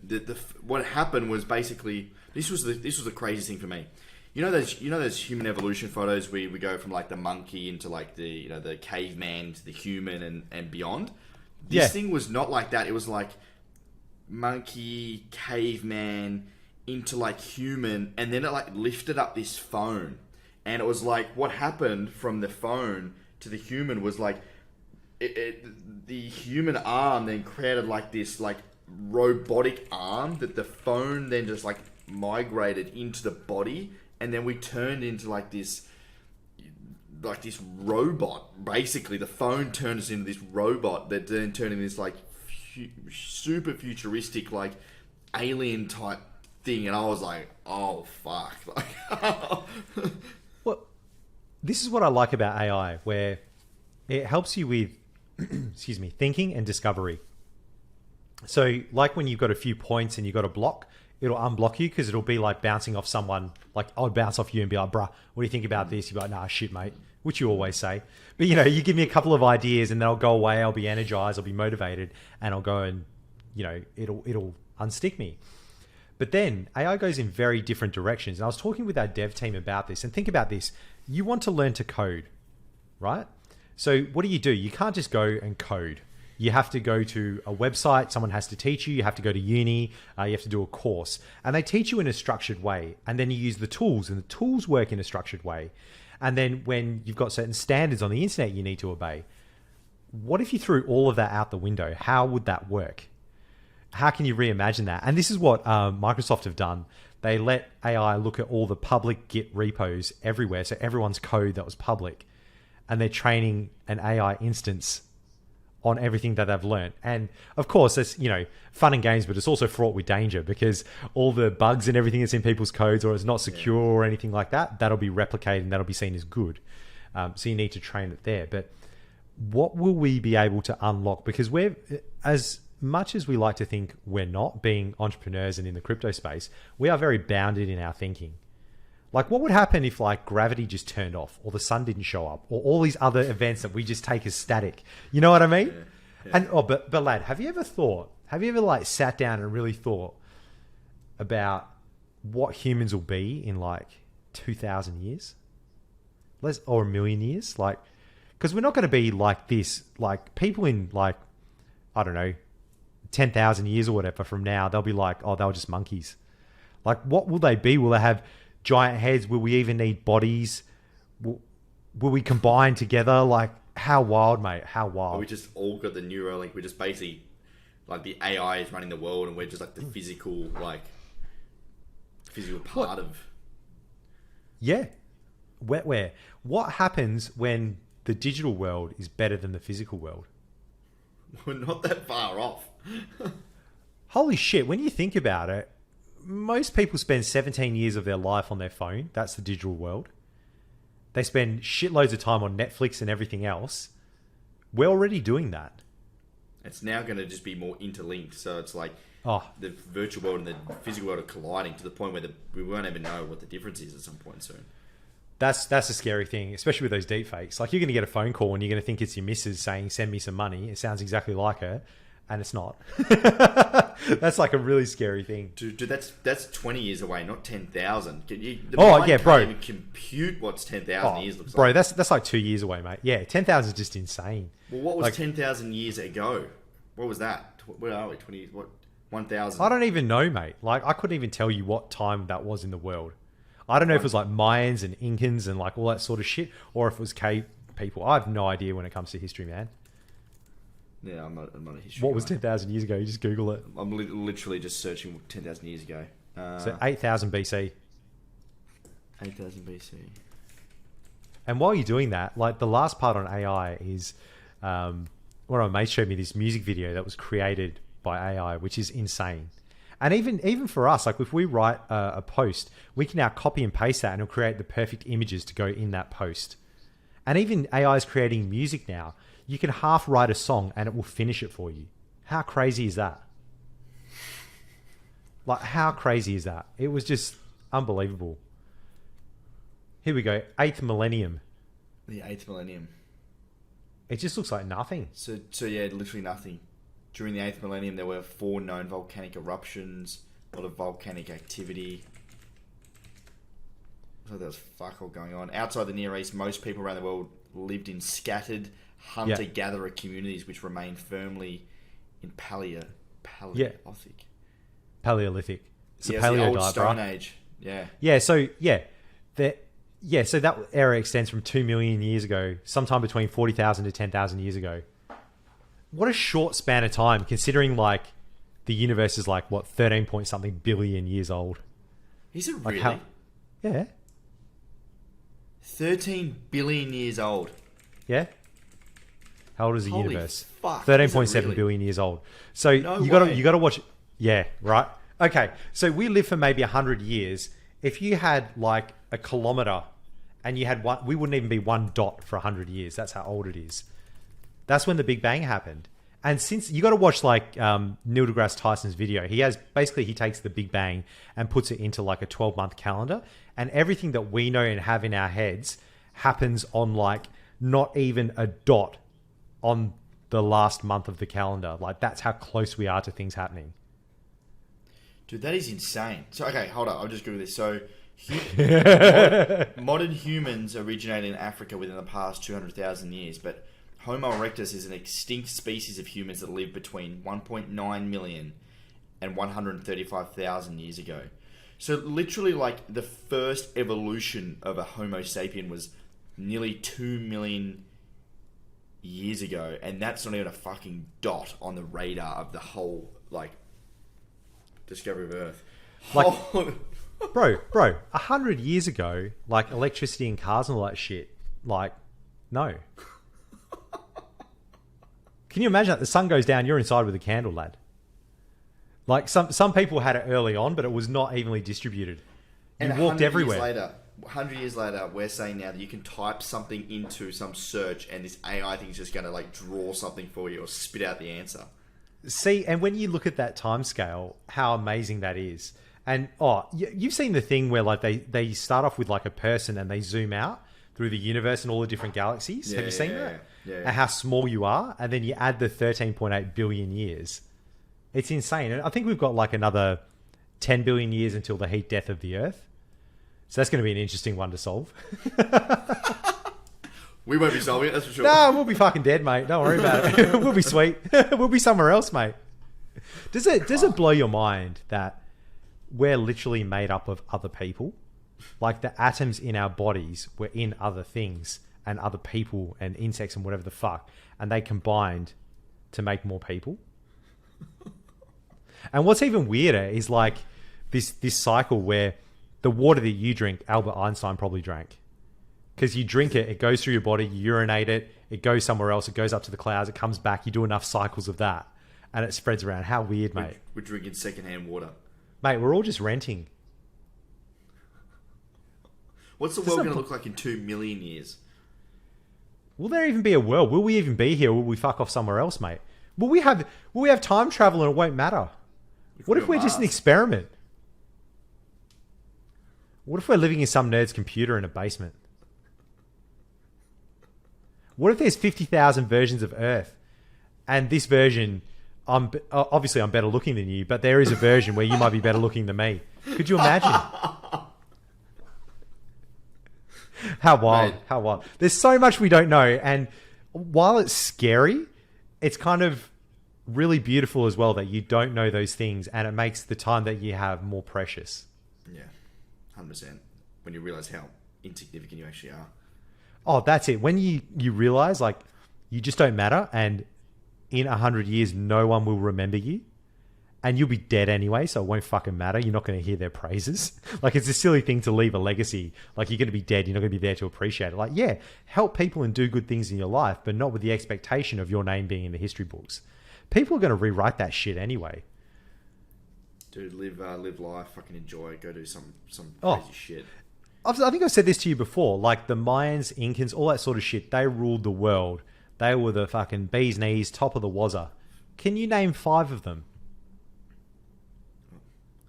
what happened was basically this was the craziest thing for me. You know those human evolution photos where we go from like the monkey into like the caveman to the human and beyond. This thing was not like that. It was like monkey, caveman into like human, and then it like lifted up this phone, and it was like what happened from the phone to the human was like the human arm then created like this like robotic arm that the phone then just like migrated into the body, and then we turned into like this robot. Basically, the phone turned us into this robot that then turned into this like super futuristic like alien type thing, and I was like, oh fuck. Well, this is what I like about AI, where it helps you with thinking and discovery. So like when you've got a few points and you've got a block, it'll unblock you because it'll be like bouncing off someone. Like I'll bounce off you and be like, bruh, what do you think about this? You're like, nah, shit, mate, which you always say. But you give me a couple of ideas and then I'll go away. I'll be energized. I'll be motivated, and I'll go and, it'll unstick me. But then AI goes in very different directions. And I was talking with our dev team about this, and think about this. You want to learn to code, right? So what do? You can't just go and code. You have to go to a website. Someone has to teach you. You have to go to uni. You have to do a course. And they teach you in a structured way. And then you use the tools, and the tools work in a structured way. And then when you've got certain standards on the internet you need to obey, what if you threw all of that out the window? How would that work? How can you reimagine that? And this is what Microsoft have done. They let AI look at all the public Git repos everywhere. So everyone's code that was public. And they're training an AI instance on everything that they've learned. And of course, it's, fun and games, but it's also fraught with danger because all the bugs and everything that's in people's codes or is not secure or anything like that, that'll be replicated and that'll be seen as good. So you need to train it there. But what will we be able to unlock? Because as much as we like to think we're not, being entrepreneurs and in the crypto space, we are very bounded in our thinking. Like, what would happen if like gravity just turned off, or the sun didn't show up, or all these other events that we just take as static? You know what I mean? Yeah. And but lad, have you ever like sat down and really thought about what humans will be in like 2,000 years, or 1,000,000 years? Like, because we're not going to be like this. Like people in like, I don't know, 10,000 years or whatever from now, they'll be like, oh, they were just monkeys. Like, what will they be? Will they have giant heads? Will we even need bodies? Will we combine together? Like, how wild, mate? How wild. We just all got the Neuralink. We're just basically like the AI is running the world, and we're just like the physical part of. Yeah. Where? What happens when the digital world is better than the physical world? We're not that far off. Holy shit. When you think about it, most people spend 17 years of their life on their phone. That's the digital world. They spend shitloads of time on Netflix and everything else. We're already doing that. It's now going to just be more interlinked. So it's like the virtual world and the physical world are colliding to the point where we won't even know what the difference is at some point soon. That's a scary thing, especially with those deep fakes. Like, you're going to get a phone call and you're going to think it's your missus saying, send me some money. It sounds exactly like her. and it's not. That's like a really scary thing. Dude, that's 20 years away, not 10,000. Oh, yeah, bro. Can't even compute what's 10,000 years looks bro, like. that's like 2 years away, mate. Yeah, 10,000 is just insane. Well, what was like, 10,000 years ago? What was that? Where are we? 20? What? 1,000? I don't even know, mate. Like, I couldn't even tell you what time that was in the world. I don't know if it was like Mayans and Incans and like all that sort of shit, or if it was cave people. I have no idea when it comes to history, man. Yeah, I'm not a history What guy. was 10,000 years ago? You just Google it. I'm literally just searching 10,000 years ago. So 8,000 BC. 8,000 BC. And while you're doing that, like the last part on AI is one of my mates showed me this music video that was created by AI, which is insane. And even for us, like if we write a post, we can now copy and paste that and it'll create the perfect images to go in that post. And even AI is creating music now. You can half write a song and it will finish it for you. How crazy is that? Like, how crazy is that? It was just unbelievable. Here we go. 8th millennium. The 8th millennium. It just looks like nothing. So yeah, literally nothing. During the 8th millennium, there were 4 known volcanic eruptions, a lot of volcanic activity. So there was fuck all going on. Outside the Near East, most people around the world lived in scattered hunter-gatherer communities which remained firmly in Paleolithic. Paleolithic. It's Yeah, a it's the paleo old diet, Stone bro. Age. Yeah. Yeah, so so that era extends from 2 million years ago, sometime between 40,000 to 10,000 years ago. What a short span of time, considering like the universe is like what 13 point something billion years old. Is it Like really? Yeah. 13 billion years old. Yeah. How old is the Holy universe? fuck, 13.7 is it really? billion years old. So No you way. gotta watch. Yeah, right. Okay, so we live for maybe 100 years. If you had like a kilometer, and you had one, we wouldn't even be one dot for 100 years. That's how old it is. That's when the Big Bang happened. And since you got to watch like Neil deGrasse Tyson's video, he takes the Big Bang and puts it into like a 12-month calendar, and everything that we know and have in our heads happens on like not even a dot on the last month of the calendar. Like that's how close we are to things happening. Dude, that is insane. So, okay, hold up. I'll just Google this. So, modern humans originated in Africa within the past 200,000 years, but Homo erectus is an extinct species of humans that lived between 1.9 million and 135,000 years ago. So, literally, like, the first evolution of a Homo sapien was nearly 2 million years ago, and that's not even a fucking dot on the radar of the whole, like, discovery of Earth. Like, bro, 100 years ago, like electricity and cars and all that shit, like, no. Can you imagine that? The sun goes down, you're inside with a candle, lad. Like, some people had it early on, but it was not evenly distributed. You And walked everywhere. 100 years later, we're saying now that you can type something into some search and this AI thing's just going to, like, draw something for you or spit out the answer. See, and when you look at that time scale, how amazing that is. And, you've seen the thing where, like, they start off with, like, a person and they zoom out through the universe and all the different galaxies. Have you seen that? Yeah. And how small you are, and then you add the 13.8 billion years. It's insane. And I think we've got, like, another 10 billion years until the heat death of the Earth. So that's going to be an interesting one to solve. We won't be solving it, that's for sure. No, we'll be fucking dead, mate. Don't worry about it. We'll be sweet. We'll be somewhere else, mate. Does it blow your mind that we're literally made up of other people? Like the atoms in our bodies were in other things and other people and insects and whatever the fuck, and they combined to make more people. And what's even weirder is like this cycle where the water that you drink, Albert Einstein probably drank. Because you drink it, it goes through your body, you urinate it, it goes somewhere else, it goes up to the clouds, it comes back, you do enough cycles of that, and it spreads around. How weird, mate. We're drinking secondhand water. Mate, we're all just renting. What's the world going to look like in 2 million years? Will there even be a world? Will we even be here, or will we fuck off somewhere else, mate? Will we have time travel and it won't matter? What if we're just an experiment? What if we're living in some nerd's computer in a basement? What if there's 50,000 versions of Earth, and this version obviously I'm better looking than you, but there is a version where you might be better looking than me. Could you imagine? How wild. Mate. How wild. There's so much we don't know. And while it's scary, it's kind of really beautiful as well that you don't know those things, and it makes the time that you have more precious. Yeah, 100%. When you realize how insignificant you actually are. Oh, that's it. When you realize like you just don't matter, and in 100 years, no one will remember you, and you'll be dead anyway, so it won't fucking matter. You're not going to hear their praises. Like, it's a silly thing to leave a legacy. Like, you're going to be dead. You're not going to be there to appreciate it. Like, yeah, help people and do good things in your life, but not with the expectation of your name being in the history books. People are going to rewrite that shit anyway. Dude, live life, fucking enjoy it, go do some Oh. crazy shit. I think I've said this to you before. Like, the Mayans, Incans, all that sort of shit, they ruled the world. They were the fucking bee's knees, top of the wazza. Can you name 5 of them?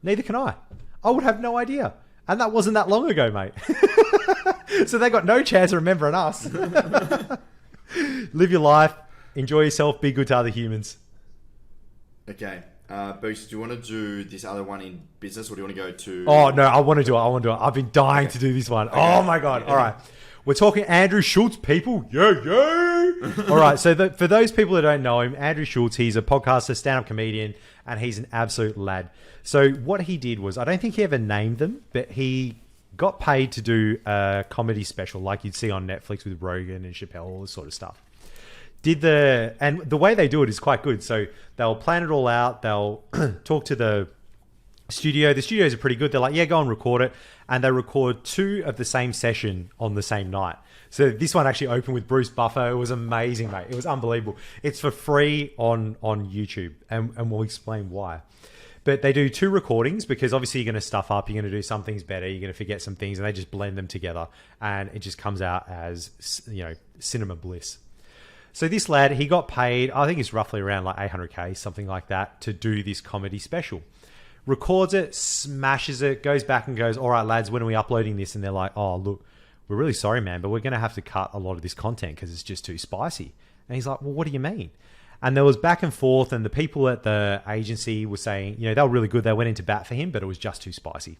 Neither can I. I would have no idea. And that wasn't that long ago, mate. So they got no chance of remembering us. Live your life. Enjoy yourself. Be good to other humans. Okay. Boost, do you want to do this other one in business, or do you want to go to... Oh, no. I want to do it. I've been dying to do this one. Okay. Oh, my God. All right. We're talking Andrew Schulz, people. Yeah. All right. So for those people that don't know him, Andrew Schulz, he's a podcaster, stand-up comedian, and he's an absolute lad. So what he did was, I don't think he ever named them, but he got paid to do a comedy special like you'd see on Netflix with Rogan and Chappelle, all this sort of stuff. And the way they do it is quite good. So they'll plan it all out. They'll talk to the studio. The studios are pretty good. They're like, yeah, go and record it. And they record 2 of the same session on the same night. So this one actually opened with Bruce Buffer. It was amazing, mate. It was unbelievable. It's for free on YouTube, and we'll explain why. But they do 2 recordings because obviously you're going to stuff up. You're going to do some things better. You're going to forget some things, and they just blend them together, and it just comes out as, you know, cinema bliss. So this lad, he got paid, I think it's roughly around like 800K, something like that, to do this comedy special. Records it, smashes it, goes back and goes, all right, lads, when are we uploading this? And they're like, oh, look, we're really sorry, man, but we're going to have to cut a lot of this content because it's just too spicy. And he's like, well, what do you mean? And there was back and forth, and the people at the agency were saying, you know, they were really good. They went into bat for him, but it was just too spicy.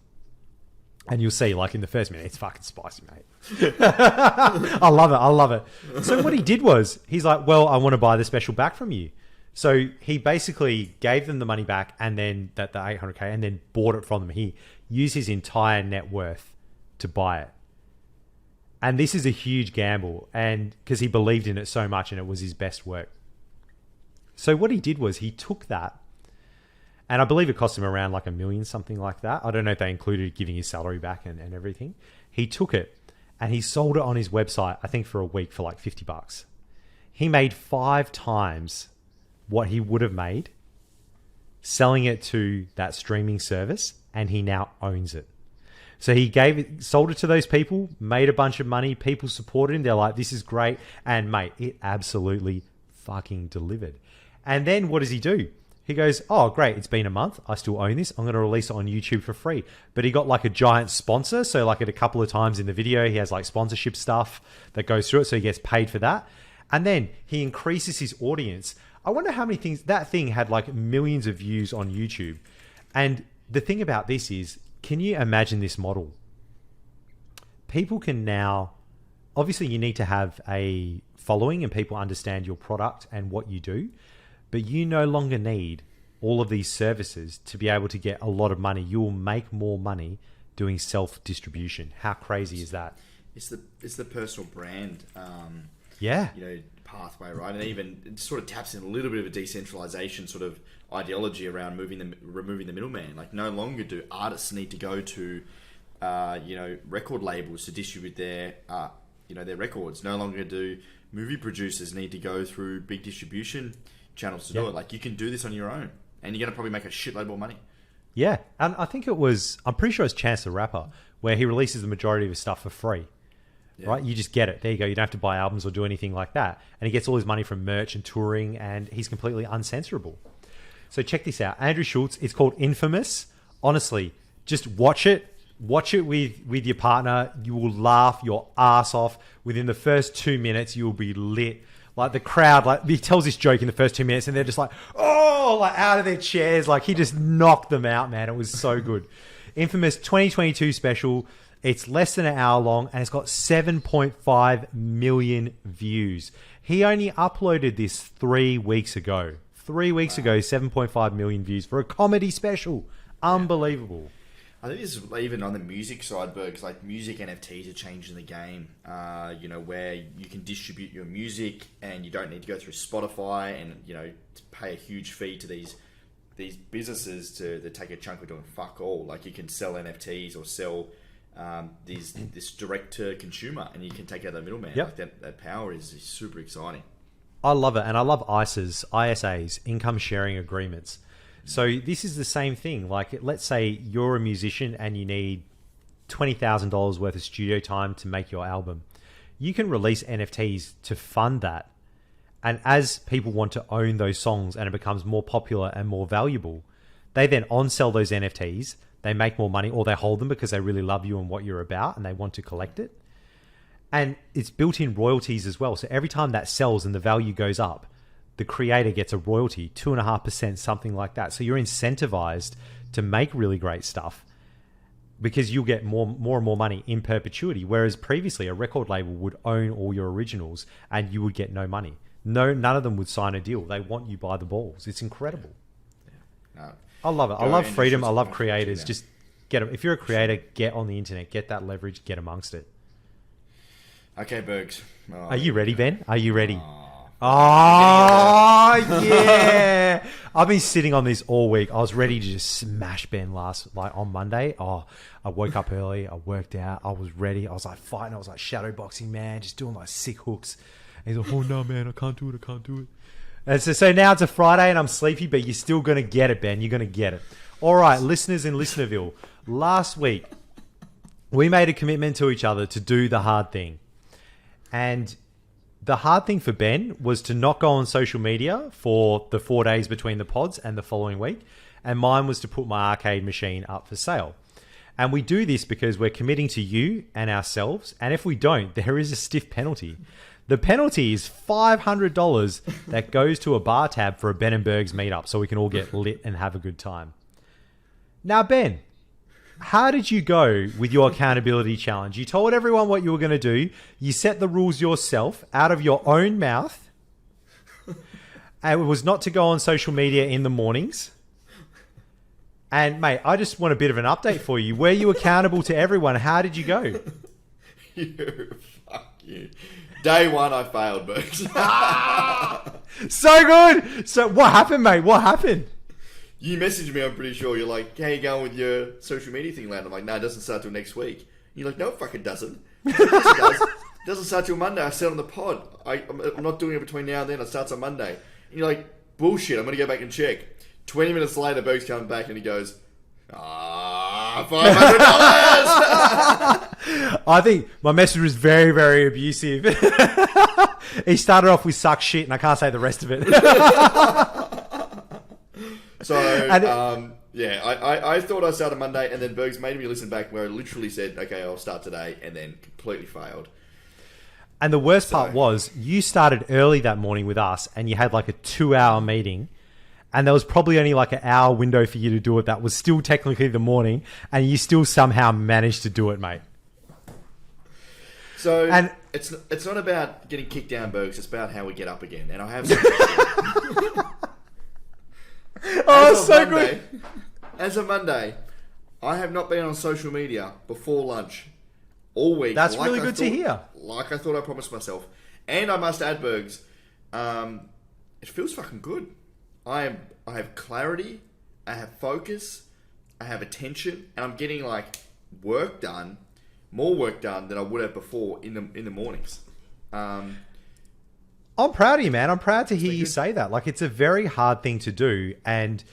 And you'll see, like, in the first minute, it's fucking spicy, mate. I love it. So what he did was, he's like, well, I want to buy the special back from you. So he basically gave them the money back, and then the 800K, and then bought it from them. He used his entire net worth to buy it. And this is a huge gamble, and because he believed in it so much, and it was his best work. So what he did was, he took that, and I believe it cost him around like $1 million, something like that. I don't know if they included giving his salary back and everything. He took it and he sold it on his website, I think for a week, for like $50. He made 5 times what he would have made selling it to that streaming service, and he now owns it. So he sold it to those people, made a bunch of money. People supported him. They're like, this is great. And mate, it absolutely fucking delivered. And then what does he do? He goes, oh, great, it's been a month. I still own this. I'm going to release it on YouTube for free. But he got like a giant sponsor. So like at a couple of times in the video, he has like sponsorship stuff that goes through it. So he gets paid for that. And then he increases his audience. I wonder how many things, that thing had like millions of views on YouTube. And the thing about this is, can you imagine this model? People can now, obviously you need to have a following and people understand your product and what you do. But you no longer need all of these services to be able to get a lot of money. You will make more money doing self-distribution. How crazy is that? It's the personal brand, yeah, you know, pathway, right? And even it sort of taps in a little bit of a decentralization sort of ideology around removing the middleman. Like, no longer do artists need to go to, you know, record labels to distribute their, you know, their records. No longer do movie producers need to go through big distribution channels to do it. Like, you can do this on your own, and you're going to probably make a shitload more money. Yeah, and I think I'm pretty sure it's Chance the Rapper, where he releases the majority of his stuff for free. Yeah. Right? You just get it. There you go. You don't have to buy albums or do anything like that. And he gets all his money from merch and touring, and he's completely uncensorable. So check this out. Andrew Schulz, it's called Infamous. Honestly, just watch it. Watch it with your partner. You will laugh your ass off. Within the first 2 minutes, you will be lit. Like the crowd, like he tells this joke in the first 2 minutes and they're just like, oh, like out of their chairs. Like he just knocked them out, man. It was so good. Infamous 2022 special. It's less than an hour long and it's got 7.5 million views. He only uploaded this 3 weeks ago. 3 weeks ago, 7.5 million views for a comedy special. Unbelievable. I think this is even on the music side, Bergs, like music NFTs are changing the game, where you can distribute your music and you don't need to go through Spotify and, to pay a huge fee to these businesses to take a chunk of doing fuck all. Like you can sell NFTs or sell this direct to consumer and you can take out the middleman. Yep. Like that power is super exciting. I love it. And I love ISAs, income sharing agreements. So this is the same thing. Like, let's say you're a musician and you need $20,000 worth of studio time to make your album. You can release NFTs to fund that. And as people want to own those songs and it becomes more popular and more valuable, they then on-sell those NFTs. They make more money or they hold them because they really love you and what you're about and they want to collect it. And it's built in royalties as well. So every time that sells and the value goes up, the creator gets a royalty, 2.5%, something like that. So you're incentivized to make really great stuff because you'll get more and more money in perpetuity. Whereas previously a record label would own all your originals and you would get no money. None of them would sign a deal. They want you by the balls. It's incredible. Yeah. No. I love it. I love freedom. I love creators. Just get them. If you're a creator, get on the internet, get that leverage, get amongst it. Okay, Bergs. Are you ready, Ben? Are you ready? Oh, yeah. I've been sitting on this all week. I was ready to just smash Ben on Monday. Oh, I woke up early. I worked out. I was ready. I was like fighting. I was like shadow boxing, man, just doing like sick hooks. And he's like, oh, no, man, I can't do it. And so now it's a Friday and I'm sleepy, but you're still going to get it, Ben. You're going to get it. All right, listeners in Listenerville. Last week, we made a commitment to each other to do the hard thing. And the hard thing for Ben was to not go on social media for the 4 days between the pods and the following week. And mine was to put my arcade machine up for sale. And we do this because we're committing to you and ourselves. And if we don't, there is a stiff penalty. The penalty is $500 that goes to a bar tab for a Ben and Bergs meetup so we can all get lit and have a good time. Now, Ben, how did you go with your accountability challenge? You told everyone what you were going to do. You set the rules yourself out of your own mouth. And it was not to go on social media in the mornings. And, mate, I just want a bit of an update for you. Were you accountable to everyone? How did you go? Fuck you. Day one, I failed, Bergs. So good. So what happened, mate? What happened? You messaged me, I'm pretty sure. You're like, how you going with your social media thing, lad? I'm like, no, it doesn't start till next week. You're like, no, it fucking doesn't. Yes, it does. It doesn't start till Monday. I said on the pod. I'm not doing it between now and then. It starts on Monday. And you're like, bullshit, I'm going to go back and check. 20 minutes later, Berg's comes back and he goes, $500. I think my message was very, very abusive. He started off with suck shit and I can't say the rest of it. So, I thought I started Monday, and then Bergs made me listen back where I literally said, okay, I'll start today, and then completely failed. And the worst part was, you started early that morning with us, and you had like a 2-hour meeting, and there was probably only like an hour window for you to do it. That was still technically the morning, and you still somehow managed to do it, mate. So, and it's not about getting kicked down, Bergs, it's about how we get up again, and I have some... Oh, so good. As of Monday, I have not been on social media before lunch all week. That's really good to hear. Like I thought I promised myself. And I must add, Bergs, it feels fucking good. I have clarity, I have focus, I have attention, and I'm getting like work done, more work done than I would have before in the mornings. I'm proud of you, man. I'm proud to hear you say that. Like, it's a very hard thing to do. And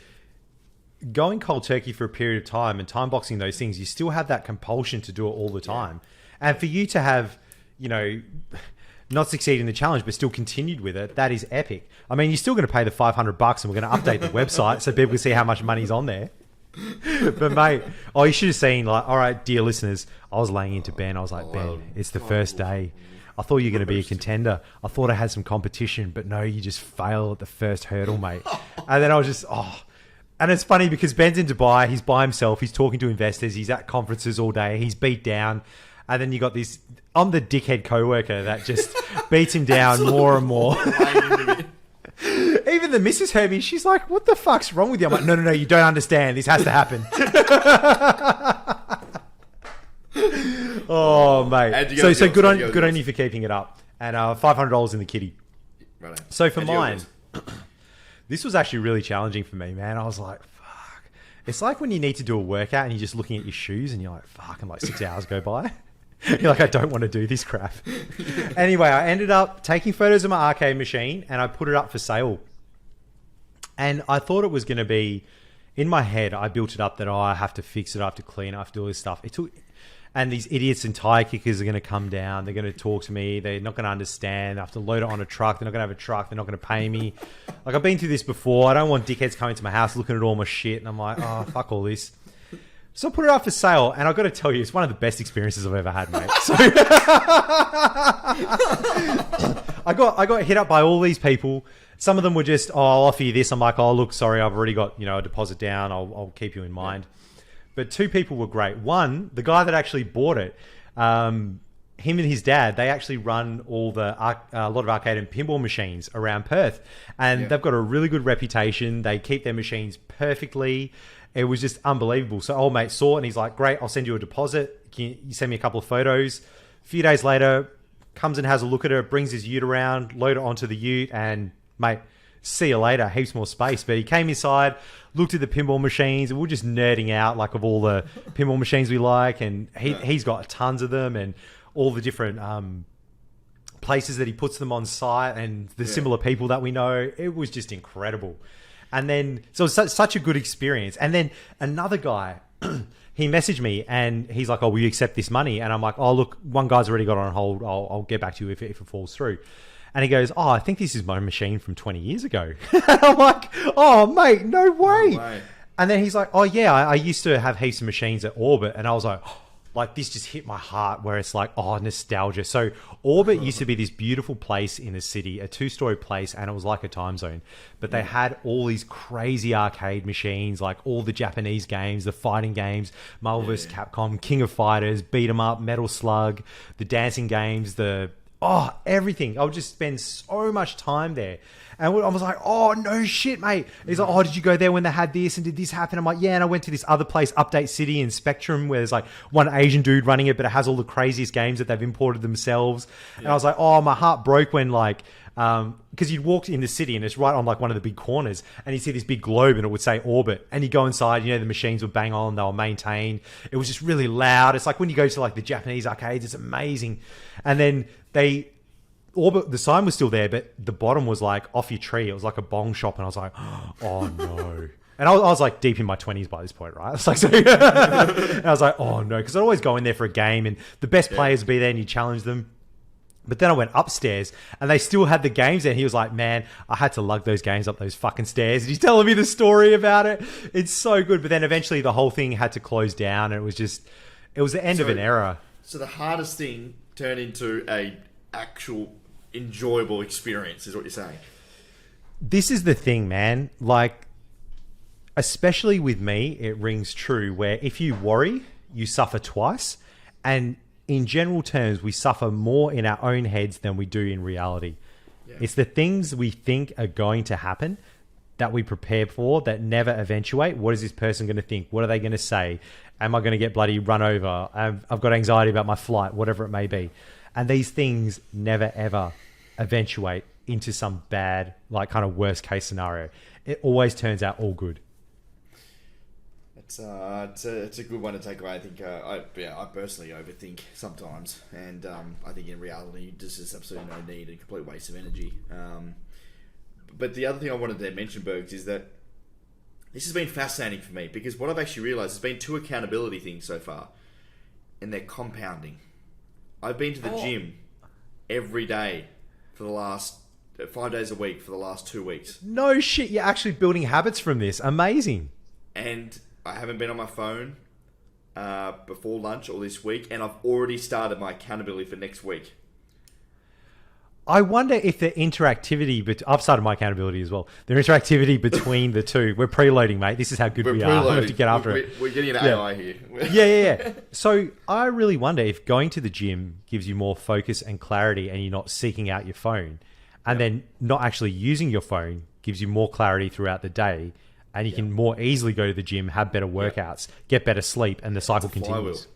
going cold turkey for a period of time and time boxing those things, you still have that compulsion to do it all the time. Yeah. And for you to have, not succeed in the challenge, but still continued with it, that is epic. I mean, you're still going to pay the $500 and we're going to update the website so people can see how much money's on there. But mate, you should have seen, like, all right, dear listeners, I was laying into Ben. I was like, Ben, it's the first day. I thought you were going to be a contender. I thought I had some competition, but no, you just fail at the first hurdle, mate. And then I was just, And it's funny because Ben's in Dubai. He's by himself. He's talking to investors. He's at conferences all day. He's beat down. And then you got this, I'm the dickhead coworker that just beats him down more and more. Even the missus heard me. She's like, what the fuck's wrong with you? I'm like, no, you don't understand. This has to happen. Oh, mate. So good on you for keeping it up. And $500 in the kitty. Right. So for mine, this was actually really challenging for me, man. I was like, fuck. It's like when you need to do a workout and you're just looking at your shoes and you're like, fuck, and like 6 hours go by. You're like, I don't want to do this crap. Anyway, I ended up taking photos of my arcade machine and I put it up for sale. And I thought it was going to be, in my head, I built it up that, I have to fix it, I have to clean it, I have to do all this stuff. And these idiots and tire kickers are going to come down. They're going to talk to me. They're not going to understand. I have to load it on a truck. They're not going to have a truck. They're not going to pay me. Like, I've been through this before. I don't want dickheads coming to my house looking at all my shit. And I'm like, oh, fuck all this. So I put it up for sale. And I've got to tell you, it's one of the best experiences I've ever had, mate. So I got hit up by all these people. Some of them were just, I'll offer you this. I'm like, oh, look, sorry, I've already got, a deposit down. I'll keep you in mind. Yeah. But two people were great. One, the guy that actually bought it, him and his dad, they actually run a lot of arcade and pinball machines around Perth. And they've got a really good reputation. They keep their machines perfectly. It was just unbelievable. So old mate saw it and he's like, great, I'll send you a deposit. Can you send me a couple of photos? A few days later, comes and has a look at it, brings his ute around, load it onto the ute, and mate, see you later, heaps more space. But he came inside, looked at the pinball machines, and we were just nerding out like of all the pinball machines we like. And he's got tons of them and all the different places that he puts them on site and the similar people that we know. It was just incredible. And then, so it was such a good experience. And then another guy, he messaged me and he's like, oh, will you accept this money? And I'm like, oh, look, one guy's already got on hold. I'll get back to you if it falls through. And he goes, oh, I think this is my machine from 20 years ago. I'm like, oh, mate, no way. No way. And then he's like, oh, yeah, I used to have heaps of machines at Orbit. And I was like, this just hit my heart where it's like, oh, nostalgia. So Orbit used to be this beautiful place in the city, a 2-story place, and it was like a time zone. But they had all these crazy arcade machines, like all the Japanese games, the fighting games, Marvel vs. Capcom, King of Fighters, Beat 'em Up, Metal Slug, the dancing games, everything. I would just spend so much time there. And I was like, oh, no shit, mate. He's like, oh, did you go there when they had this and did this happen? I'm like, yeah. And I went to this other place, Update City in Spectrum, where there's like one Asian dude running it, but it has all the craziest games that they've imported themselves. Yeah. And I was like, oh, my heart broke when like, because you'd walk in the city and it's right on like one of the big corners and you see this big globe and it would say Orbit. And you go inside, the machines would bang on, they were maintained. It was just really loud. It's like when you go to like the Japanese arcades, it's amazing. And then Orbit, the sign was still there, but the bottom was like off your tree. It was like a bong shop, and I was like, oh no. And I was like deep in my 20s by this point, right? It's like, so and I was like, oh no, because I'd always go in there for a game, and the best players would be there, and you challenge them. But then I went upstairs, and they still had the games there. And he was like, man, I had to lug those games up those fucking stairs. And he's telling me the story about it. It's so good. But then eventually the whole thing had to close down, and it was the end of an era. So the hardest thing turned into a actual enjoyable experience is what you're saying. This is the thing, man. Like, especially with me, it rings true where if you worry, you suffer twice. And in general terms, we suffer more in our own heads than we do in reality. Yeah. It's the things we think are going to happen that we prepare for that never eventuate. What is this person going to think? What are they going to say? Am I going to get bloody run over? I've got anxiety about my flight, whatever it may be. And these things never, ever eventuate into some bad, like kind of worst case scenario. It always turns out all good. It's a good one to take away. I think I personally overthink sometimes, and I think in reality there's just absolutely no need and complete waste of energy. But the other thing I wanted to mention, Bergs, is that this has been fascinating for me because what I've actually realised has been 2 accountability things so far, and they're compounding. I've been to the gym every day for the last 5 days a week for the last 2 weeks. No shit, you're actually building habits from this. Amazing. And I haven't been on my phone before lunch or this week, and I've already started my accountability for next week. I wonder if the interactivity, but I've started my accountability as well. The interactivity between the two. We're preloading, mate. This is how good we are. We have to get after it. We're getting an AI here. Yeah. So I really wonder if going to the gym gives you more focus and clarity, and you're not seeking out your phone, and then not actually using your phone gives you more clarity throughout the day, and you can more easily go to the gym, have better workouts, get better sleep, and the cycle continues.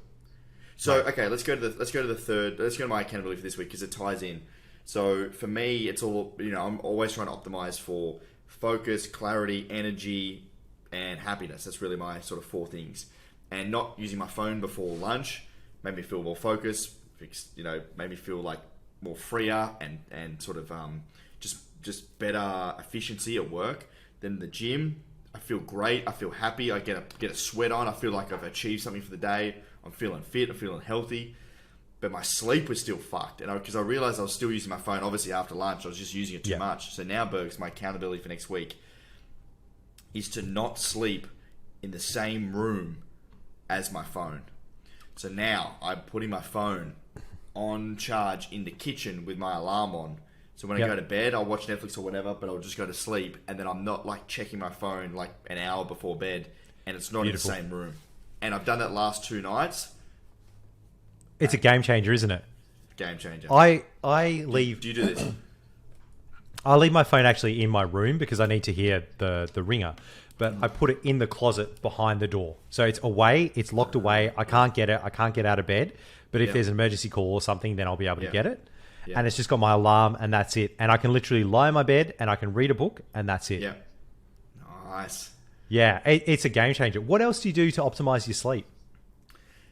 So okay, let's go to the third. Let's go to my accountability for this week because it ties in. So for me, it's all, I'm always trying to optimize for focus, clarity, energy, and happiness. That's really my sort of 4 things. And not using my phone before lunch made me feel more focused, made me feel like more freer and sort of just better efficiency at work. Then the gym, I feel great. I feel happy. I get a sweat on. I feel like I've achieved something for the day. I'm feeling fit. I'm feeling healthy. But my sleep was still fucked. And because I realized I was still using my phone, obviously after lunch, I was just using it too much. So now, Bergs, my accountability for next week is to not sleep in the same room as my phone. So now I'm putting my phone on charge in the kitchen with my alarm on. So when I go to bed, I'll watch Netflix or whatever, but I'll just go to sleep. And then I'm not like checking my phone like an hour before bed. And it's not in the same room. And I've done that last 2 nights. It's a game changer, isn't it? Game changer. I leave. Do you do this? I leave my phone actually in my room because I need to hear the ringer. But I put it in the closet behind the door. So it's away. It's locked away. I can't get it. I can't get out of bed. But if there's an emergency call or something, then I'll be able to get it. Yeah. And it's just got my alarm and that's it. And I can literally lie in my bed and I can read a book and that's it. Yeah. Nice. Yeah, it's a game changer. What else do you do to optimize your sleep?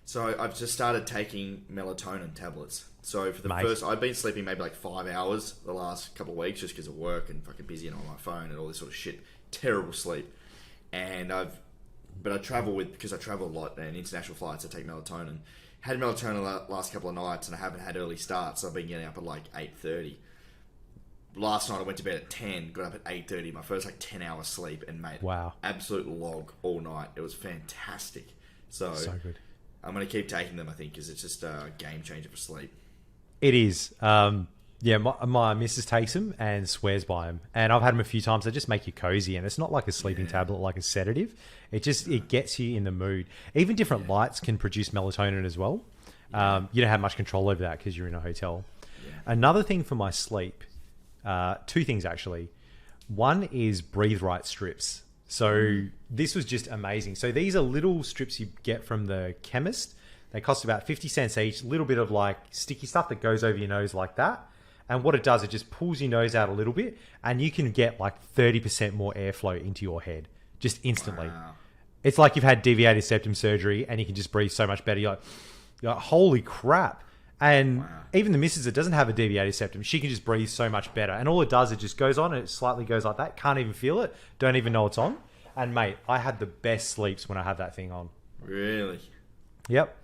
So I've just started taking melatonin tablets. So for the first, I've been sleeping maybe like 5 hours the last couple of weeks just because of work and fucking busy and on my phone and all this sort of shit. Terrible sleep. And but I travel because I travel a lot and international flights, I take melatonin. Had melatonin the last couple of nights and I haven't had early starts. So I've been getting up at like 8:30. Last night I went to bed at 10, got up at 8:30. My first like 10 hours sleep and made absolute log all night. It was fantastic. So good. I'm going to keep taking them, I think, because it's just a game changer for sleep. It is. My missus takes them and swears by them. And I've had them a few times. They just make you cozy. And it's not like a sleeping tablet, like a sedative. It gets you in the mood. Even different lights can produce melatonin as well. You don't have much control over that because you're in a hotel. Yeah. Another thing for my sleep, 2 things actually. One is Breathe Right strips. So this was just amazing. So these are little strips you get from the chemist. They cost about 50 cents each. A little bit of like sticky stuff that goes over your nose like that. And what it does, it just pulls your nose out a little bit and you can get like 30% more airflow into your head just instantly. Wow. It's like you've had deviated septum surgery and you can just breathe so much better. You're like holy crap. And even the missus that doesn't have a deviated septum, she can just breathe so much better. And all it does, it just goes on and it slightly goes like that. Can't even feel it. Don't even know it's on. And mate, I had the best sleeps when I had that thing on. Really? Yep.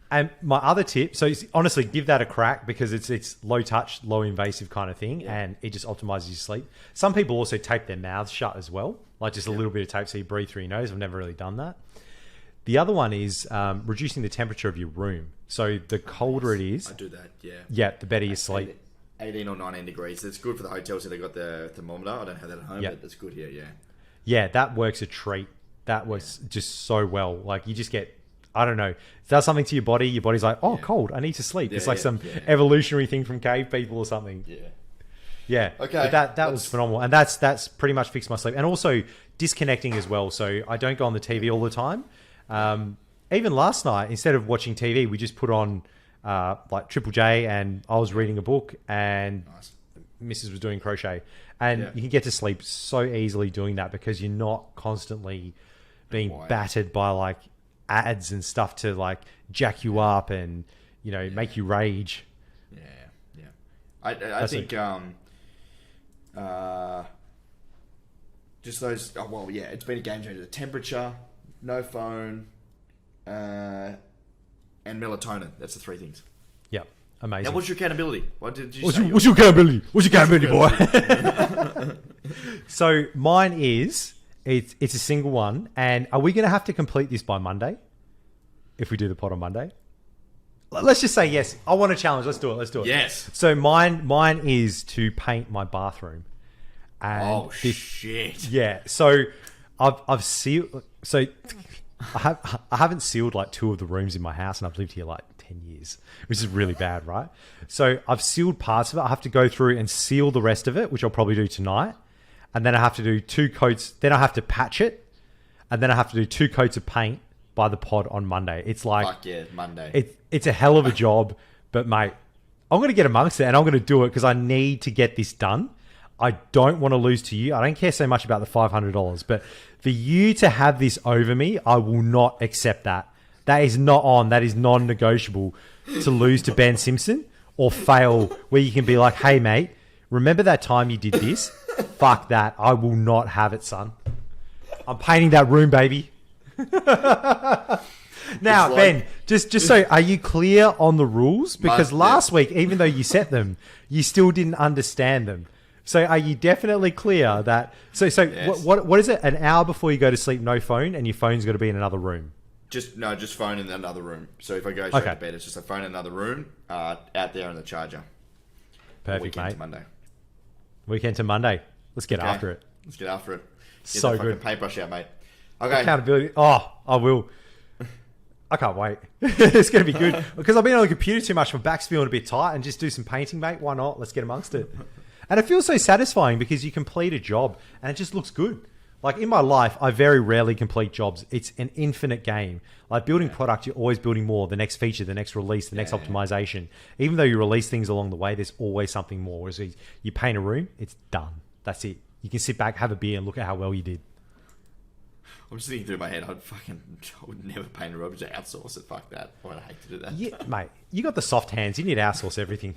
And my other tip, so honestly, give that a crack because it's low touch, low invasive kind of thing. And it just optimizes your sleep. Some people also tape their mouths shut as well. Like just a little bit of tape so you breathe through your nose. I've never really done that. The other one is reducing the temperature of your room. So the colder it is... I do that, yeah. Yeah, the better you sleep. 18 or 19 degrees. It's good for the hotels if they've got the thermometer. I don't have that at home, but that's good here, yeah. Yeah, that works a treat. That works just so well. Like you just get... I don't know. It does something to your body. Your body's like, cold. I need to sleep. It's like some evolutionary thing from cave people or something. Yeah. Yeah. Okay. But that was phenomenal. And that's pretty much fixed my sleep. And also disconnecting as well. So I don't go on the TV all the time. Even last night, instead of watching TV, we just put on like Triple J and I was reading a book and Mrs. was doing crochet. And you can get to sleep so easily doing that because you're not constantly being battered by like ads and stuff to like jack you up and, you know, make you rage. Yeah. Yeah. I think, just those, it's been a game changer. The temperature, no phone, and melatonin. That's the 3 things. Yep. Amazing. Now, what's your accountability? What did you say? What's your accountability? What's your accountability, boy? So mine is, it's a single one. And are we going to have to complete this by Monday? If we do the pod on Monday? let's just say yes. I want a challenge. Let's do it. Yes. So mine is to paint my bathroom. And shit. Yeah. So I've sealed. So I haven't sealed like 2 of the rooms in my house, and I've lived here like 10 years, which is really bad, right? So I've sealed parts of it. I have to go through and seal the rest of it, which I'll probably do tonight. And then I have to do 2 coats. Then I have to patch it. And then I have to do 2 coats of paint by the pod on Monday. It's like... Fuck yeah, Monday. It's a hell of a job. But, mate, I'm going to get amongst it, and I'm going to do it because I need to get this done. I don't want to lose to you. I don't care so much about the $500. But for you to have this over me, I will not accept that. That is not on. That is non-negotiable to lose to Ben Simpson or fail where you can be like, hey, mate, remember that time you did this? Fuck that. I will not have it, son. I'm painting that room, baby. Now, Ben, just so, are you clear on the rules? Because last week, even though you set them, you still didn't understand them. So are you definitely clear that... So yes. What is it? An hour before you go to sleep, no phone, and your phone's got to be in another room? Just phone in another room. So if I go straight to bed, it's just a phone in another room, out there in the charger. Perfect, Weekend mate. To Monday. Weekend to Monday. Let's get after it. Let's get after it. Get so that good. Paintbrush out, mate. Okay. Accountability. Oh, I will. I can't wait. It's going to be good. Because I've been on the computer too much. My back's feeling a bit tight, and just do some painting, mate. Why not? Let's get amongst it. And it feels so satisfying because you complete a job and it just looks good. Like in my life, I very rarely complete jobs. It's an infinite game. Like building product, you're always building more. The next feature, the next release, the next optimization. Even though you release things along the way, there's always something more. Whereas you paint a room, it's done. That's it. You can sit back, have a beer, and look at how well you did. I'm just thinking through my head, I would never paint a room, just outsource it. Fuck that. I'd hate to do that. Yeah, mate, you got the soft hands. You need to outsource everything.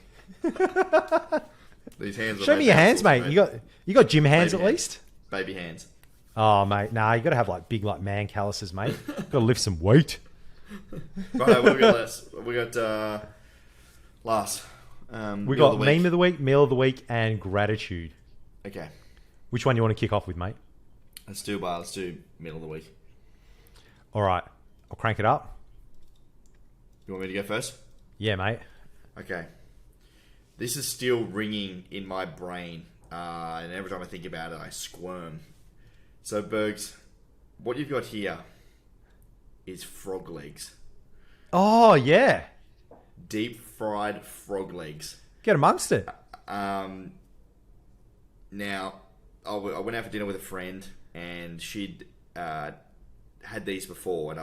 These hands. Show me your hands, mate. You got gym hands Baby at least. Baby hands. Oh, mate, nah, you got to have like big like man calluses, mate. Got to lift some weight. Right, what we got last? We got last. We got meme of the week, meal of the week, and gratitude. Okay. Which one do you want to kick off with, mate? Let's do middle of the week. All right, I'll crank it up. You want me to go first? Yeah, mate. Okay. This is still ringing in my brain, and every time I think about it, I squirm. So, Bergs, what you've got here is frog legs. Oh, yeah. Deep fried frog legs. Get amongst it. Now, I went out for dinner with a friend, and she'd had these before, and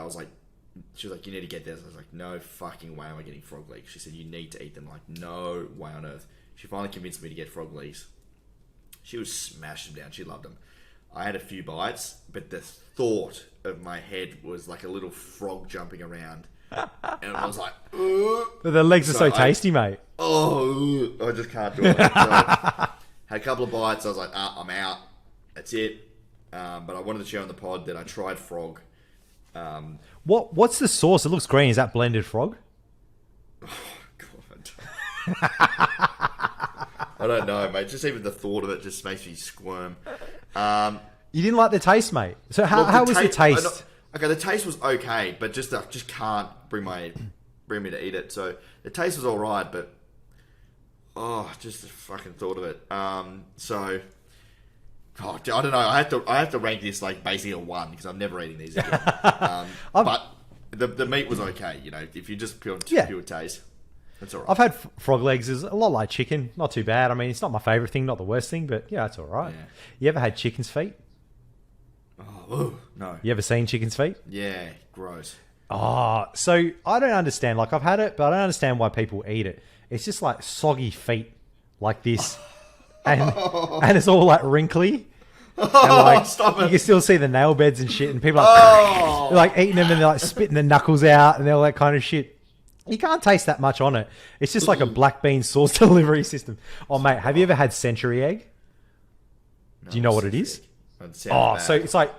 she was like, you need to get this. I was like, no fucking way am I getting frog legs. She said, you need to eat them. Like, no way on earth. She finally convinced me to get frog legs. She was smashing them down. She loved them. I had a few bites, but the thought of my head was like a little frog jumping around. And I was like, ugh. But the legs are so tasty, mate. Oh, I just can't do it. So, had a couple of bites. I was like, I'm out. That's it. But I wanted to share on the pod that I tried frog. What's the sauce? It looks green. Is that blended frog? Oh, God. I don't know, mate. Just even the thought of it just makes me squirm. You didn't like the taste, mate. So how was the taste? Okay, the taste was okay, but just can't bring me to eat it. So the taste was all right, but just the fucking thought of it. I don't know. I have to rank this like basically a 1 because I'm never eating these again. But the meat was okay. You know, if you just pure taste, that's all right. I've had frog legs. Is a lot like chicken. Not too bad. I mean, it's not my favorite thing, not the worst thing, but yeah, it's all right. Yeah. You ever had chicken's feet? Oh, no. You ever seen chicken's feet? Yeah, gross. Oh, so I don't understand. Like, I've had it, but I don't understand why people eat it. It's just like soggy feet like this. And it's all like wrinkly. And like, stop it. You can still see the nail beds and shit. And people are like, they're like eating them and they're like spitting the knuckles out and all that kind of shit. You can't taste that much on it. It's just like a black bean sauce delivery system. Oh, mate, have you ever had century egg? Do you know what it is? So it's like,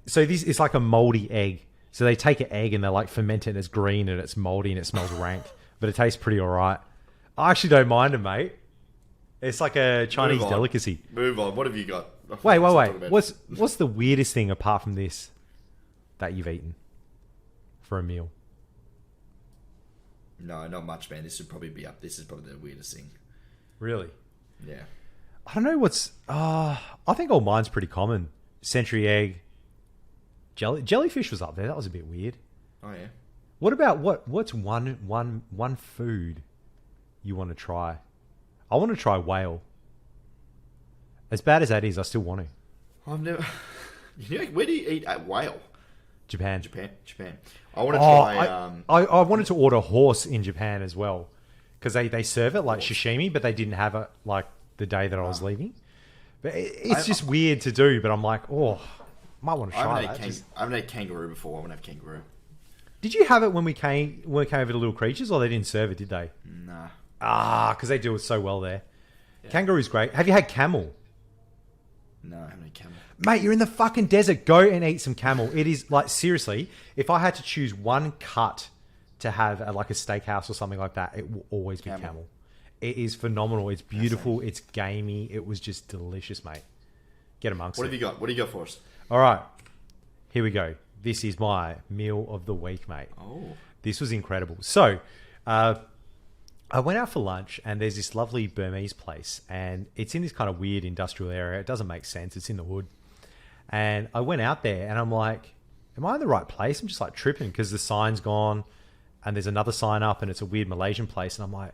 it's like a moldy egg. So they take an egg and they like ferment it and it's green and it's moldy and it smells rank, but it tastes pretty all right. I actually don't mind it, mate. It's like a Chinese delicacy. Move on. What have you got? Wait. What's the weirdest thing apart from this that you've eaten for a meal? No, not much, man. This should probably be up. This is probably the weirdest thing. Really? Yeah. I don't know what's... I think all mine's pretty common. Century egg. Jellyfish was up there. That was a bit weird. Oh, yeah. What about what's one food you want to try? I want to try whale. As bad as that is, I still want to. I've never... where do you eat at whale? Japan. I want to try... I wanted to order horse in Japan as well. Because they serve it like sashimi, but they didn't have it like the day that I was leaving. But it's just weird to do, but I'm like, might want to try that. I haven't had kangaroo before. I want to have kangaroo. Did you have it when we came over to Little Creatures, or they didn't serve it, did they? Nah. Because they do it so well there. Yeah. Kangaroo's great. Have you had camel? No, I haven't had camel. Mate, you're in the fucking desert. Go and eat some camel. It is like, seriously, if I had to choose one cut to have at like a steakhouse or something like that, it will always be camel. It is phenomenal. It's beautiful. It's gamey. It was just delicious, mate. Get amongst it. What have you got? What do you got for us? All right. Here we go. This is my meal of the week, mate. Oh. This was incredible. So, I went out for lunch and there's this lovely Burmese place and it's in this kind of weird industrial area. It doesn't make sense. It's in the hood. And I went out there and I'm like, am I in the right place? I'm just like tripping because the sign's gone and there's another sign up and it's a weird Malaysian place. And I'm like,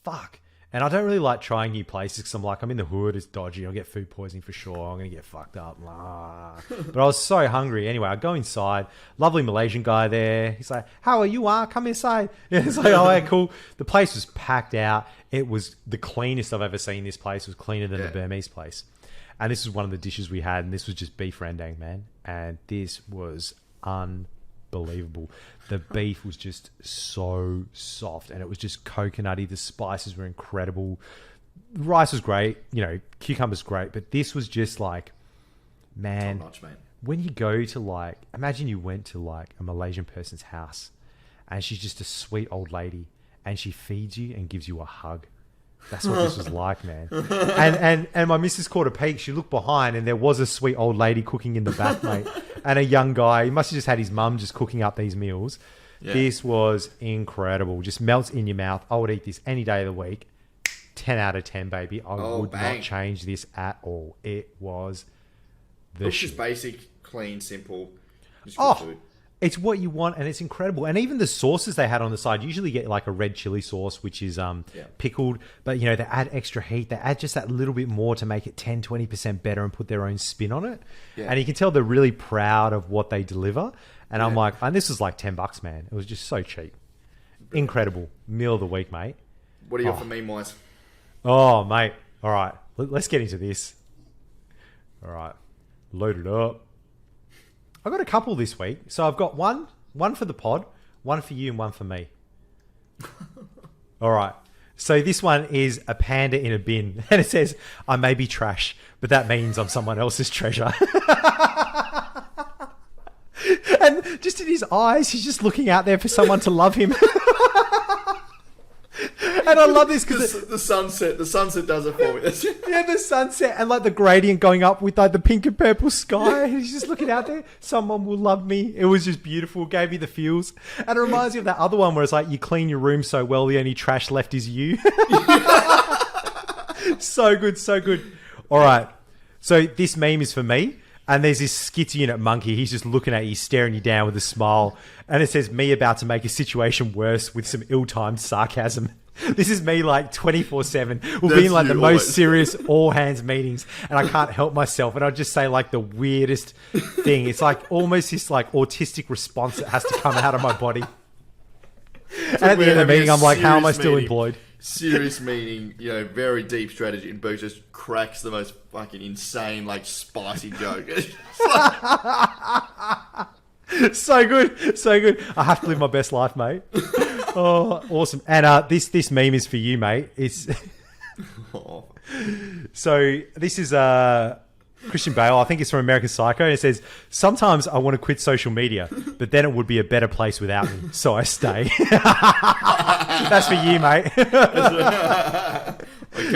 fuck. And I don't really like trying new places because I'm like, I'm in the hood, it's dodgy, I'll get food poisoning for sure, I'm going to get fucked up. But I was so hungry. Anyway, I go inside, lovely Malaysian guy there. He's like, how are you? Come inside. Yeah, it's like, oh, yeah, cool. The place was packed out. It was the cleanest I've ever seen this place. It was cleaner than the Burmese place. And this was one of the dishes we had, and this was just beef rendang, man. And this was unbelievable. The beef was just so soft and it was just coconutty. The spices were incredible. The rice was great, cucumbers great, but this was just like, man, top notch, mate. When you go to like, imagine you went to like a Malaysian person's house and she's just a sweet old lady and she feeds you and gives you a hug. That's what this was like, man. And my missus caught a peek. She looked behind and there was a sweet old lady cooking in the back, mate. And a young guy. He must have just had his mum just cooking up these meals. Yeah. This was incredible. Just melts in your mouth. I would eat this any day of the week. 10 out of 10, baby. I would not change this at all. It was the shit. Just basic, clean, simple. Just good food. It's what you want, and it's incredible. And even the sauces they had on the side, usually get like a red chili sauce, which is pickled. But, they add extra heat. They add just that little bit more to make it 10, 20% better and put their own spin on it. Yeah. And you can tell they're really proud of what they deliver. And I'm like, and this was like $10, man. It was just so cheap. Incredible. Meal of the week, mate. What do you got for me, Moise? Oh, mate. All right. Let's get into this. All right. Load it up. I got a couple this week. So I've got one for the pod, one for you and one for me. All right. So this one is a panda in a bin. And it says, I may be trash, but that means I'm someone else's treasure. And just in his eyes, he's just looking out there for someone to love him. And I love this because the sunset does it for me. Yeah, the sunset and like the gradient going up with like the pink and purple sky. He's just looking out there. Someone will love me. It was just beautiful. Gave me the feels. And it reminds me of that other one where it's like you clean your room so well, the only trash left is you. So good, so good. All right. So this meme is for me. And there's this schizo-unit monkey. He's just looking at you, staring you down with a smile. And it says, me about to make a situation worse with some ill-timed sarcasm. This is me like 24/7. We'll be in like the most serious all-hands meetings. And I can't help myself. And I'll just say like the weirdest thing. It's like almost this like autistic response that has to come out of my body. And at the end of the meeting, I'm like, how am I still employed? Serious meeting, very deep strategy, and Berg just cracks the most fucking insane, like, spicy joke. So good, so good. I have to live my best life, mate. Oh, awesome. And this meme is for you, mate. It's so this is Christian Bale. I think it's from American Psycho. And it says, sometimes I want to quit social media, but then it would be a better place without me. So I stay. That's for you, mate.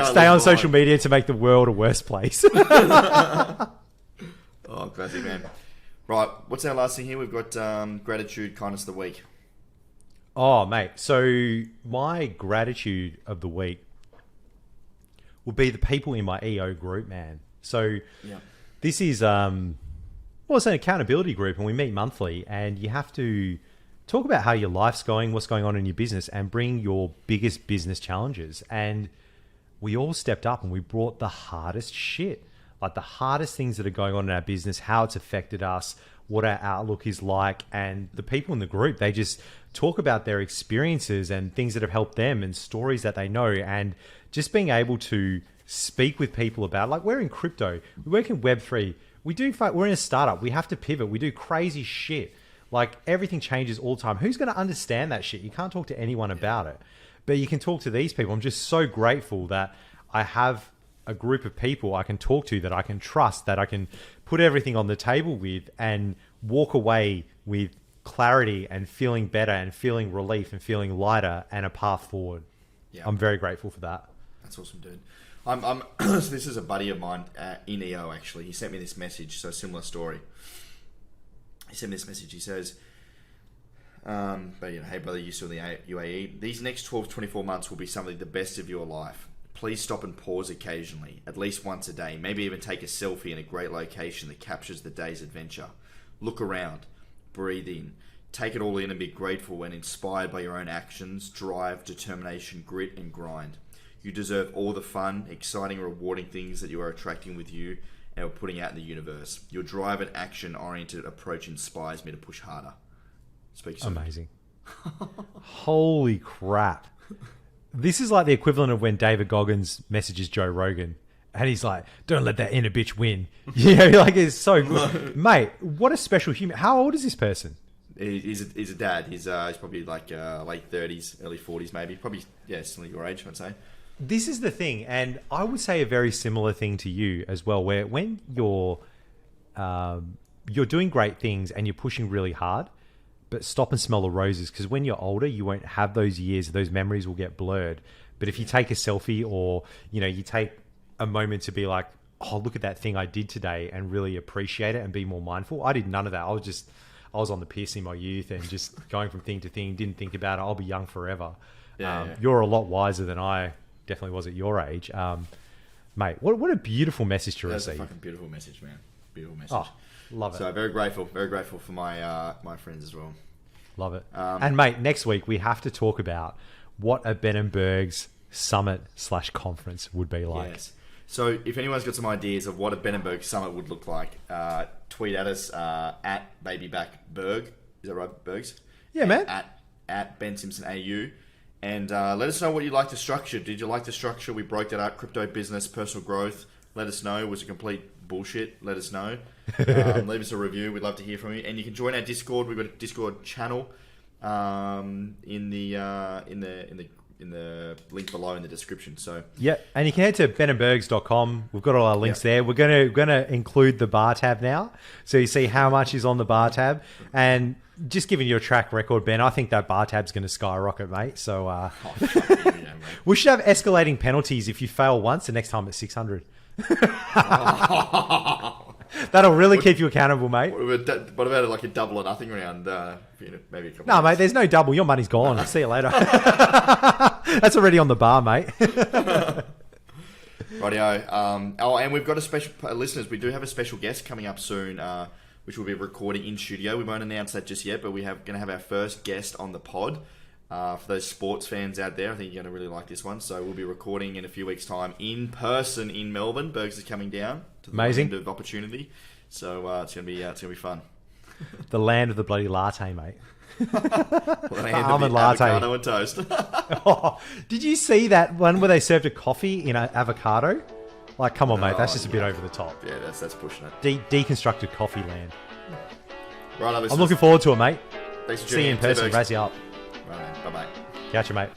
Stay on social media to make the world a worse place. Oh, classic, man. Right. What's our last thing here? We've got gratitude, kindness of the week. Oh, mate. So my gratitude of the week will be the people in my EO group, man. So this is, it's an accountability group, and we meet monthly, and you have to talk about how your life's going, what's going on in your business, and bring your biggest business challenges. And we all stepped up and we brought the hardest shit, like the hardest things that are going on in our business, how it's affected us, what our outlook is like. And the people in the group, they just talk about their experiences and things that have helped them and stories that they know. And just being able to speak with people about, like, we're in crypto, we work in Web3, we're in a startup, we have to pivot, we do crazy shit. Like, everything changes all the time. Who's going to understand that shit? You can't talk to anyone about it, but you can talk to these people. I'm just so grateful that I have a group of people I can talk to, that I can trust, that I can put everything on the table with, and walk away with clarity and feeling better and feeling relief and feeling lighter and a path forward. Yeah. I'm very grateful for that. That's awesome, dude. So this is a buddy of mine in EO, actually. He sent me this message, so similar story. He sent me this message. He says, hey brother, you still in the UAE? These next 12 to 24 months will be some of the best of your life. Please stop and pause occasionally, at least once a day. Maybe even take a selfie in a great location that captures the day's adventure. Look around, breathe in, take it all in, and be grateful and inspired by your own actions, drive, determination, grit, and grind. You deserve all the fun, exciting, rewarding things that you are attracting with you and are putting out in the universe. Your drive and action-oriented approach inspires me to push harder. Speak soon. Amazing. Holy crap. This is like the equivalent of when David Goggins messages Joe Rogan and he's like, don't let that inner bitch win. Like, it's so good. Mate, what a special human. How old is this person? He's a dad. He's probably like late 30s, early 40s maybe. Probably, similar to your age, I'd say. This is the thing, and I would say a very similar thing to you as well, where when you're doing great things and you're pushing really hard, but stop and smell the roses, because when you're older, you won't have those years, those memories will get blurred. But if you take a selfie, or you take a moment to be like, oh, look at that thing I did today, and really appreciate it and be more mindful. I did none of that. I was on the piss in my youth and just going from thing to thing, didn't think about it. I'll be young forever. You're a lot wiser than I definitely was at your age. Mate, what a beautiful message to receive. That's a fucking beautiful message, man. Beautiful message. Oh, love it. So very grateful for my friends as well. Love it. And mate, next week we have to talk about what a Benenberg's summit/conference would be like. Yes. So if anyone's got some ideas of what a Benenberg summit would look like, tweet at us at babybackberg. Is that right, Bergs? Yeah, man. At Ben Simpson AU. And let us know what you like the structure. Did you like the structure? We broke that out: crypto, business, personal growth. Let us know. Was it complete bullshit? Let us know. Leave us a review. We'd love to hear from you. And you can join our Discord. We've got a Discord channel in the link below in the description. So yeah, and you can head to benenbergs.com. We've got all our links there. We're gonna include the bar tab now, so you see how much is on the bar tab. And just giving you a track record, Ben, I think that bar tab's going to skyrocket, mate. So we should have escalating penalties. If you fail once, the next time it's 600. That'll really keep you accountable, mate. What about like a double or nothing round? Maybe a couple. No, mate, there's no double. Your money's gone. I'll see you later. That's already on the bar, mate. Rightio. And we've got a special listeners. We do have a special guest coming up soon, which will be recording in studio. We won't announce that just yet, but we're going to have our first guest on the pod. For those sports fans out there, I think you're going to really like this one. So we'll be recording in a few weeks' time in person in Melbourne. Bergs is coming down to the land of opportunity, so it's going to be fun. The land of the bloody latte, mate. Almond latte, avocado and toast. Oh, did you see that one where they served a coffee in an avocado? Like, come on, mate, that's just a bit over the top. Yeah, that's pushing it. Deconstructed coffee land. Right, I'm looking forward to it, mate. Thanks for See you in person. Razz you up. Right, bye-bye. Catch you, mate.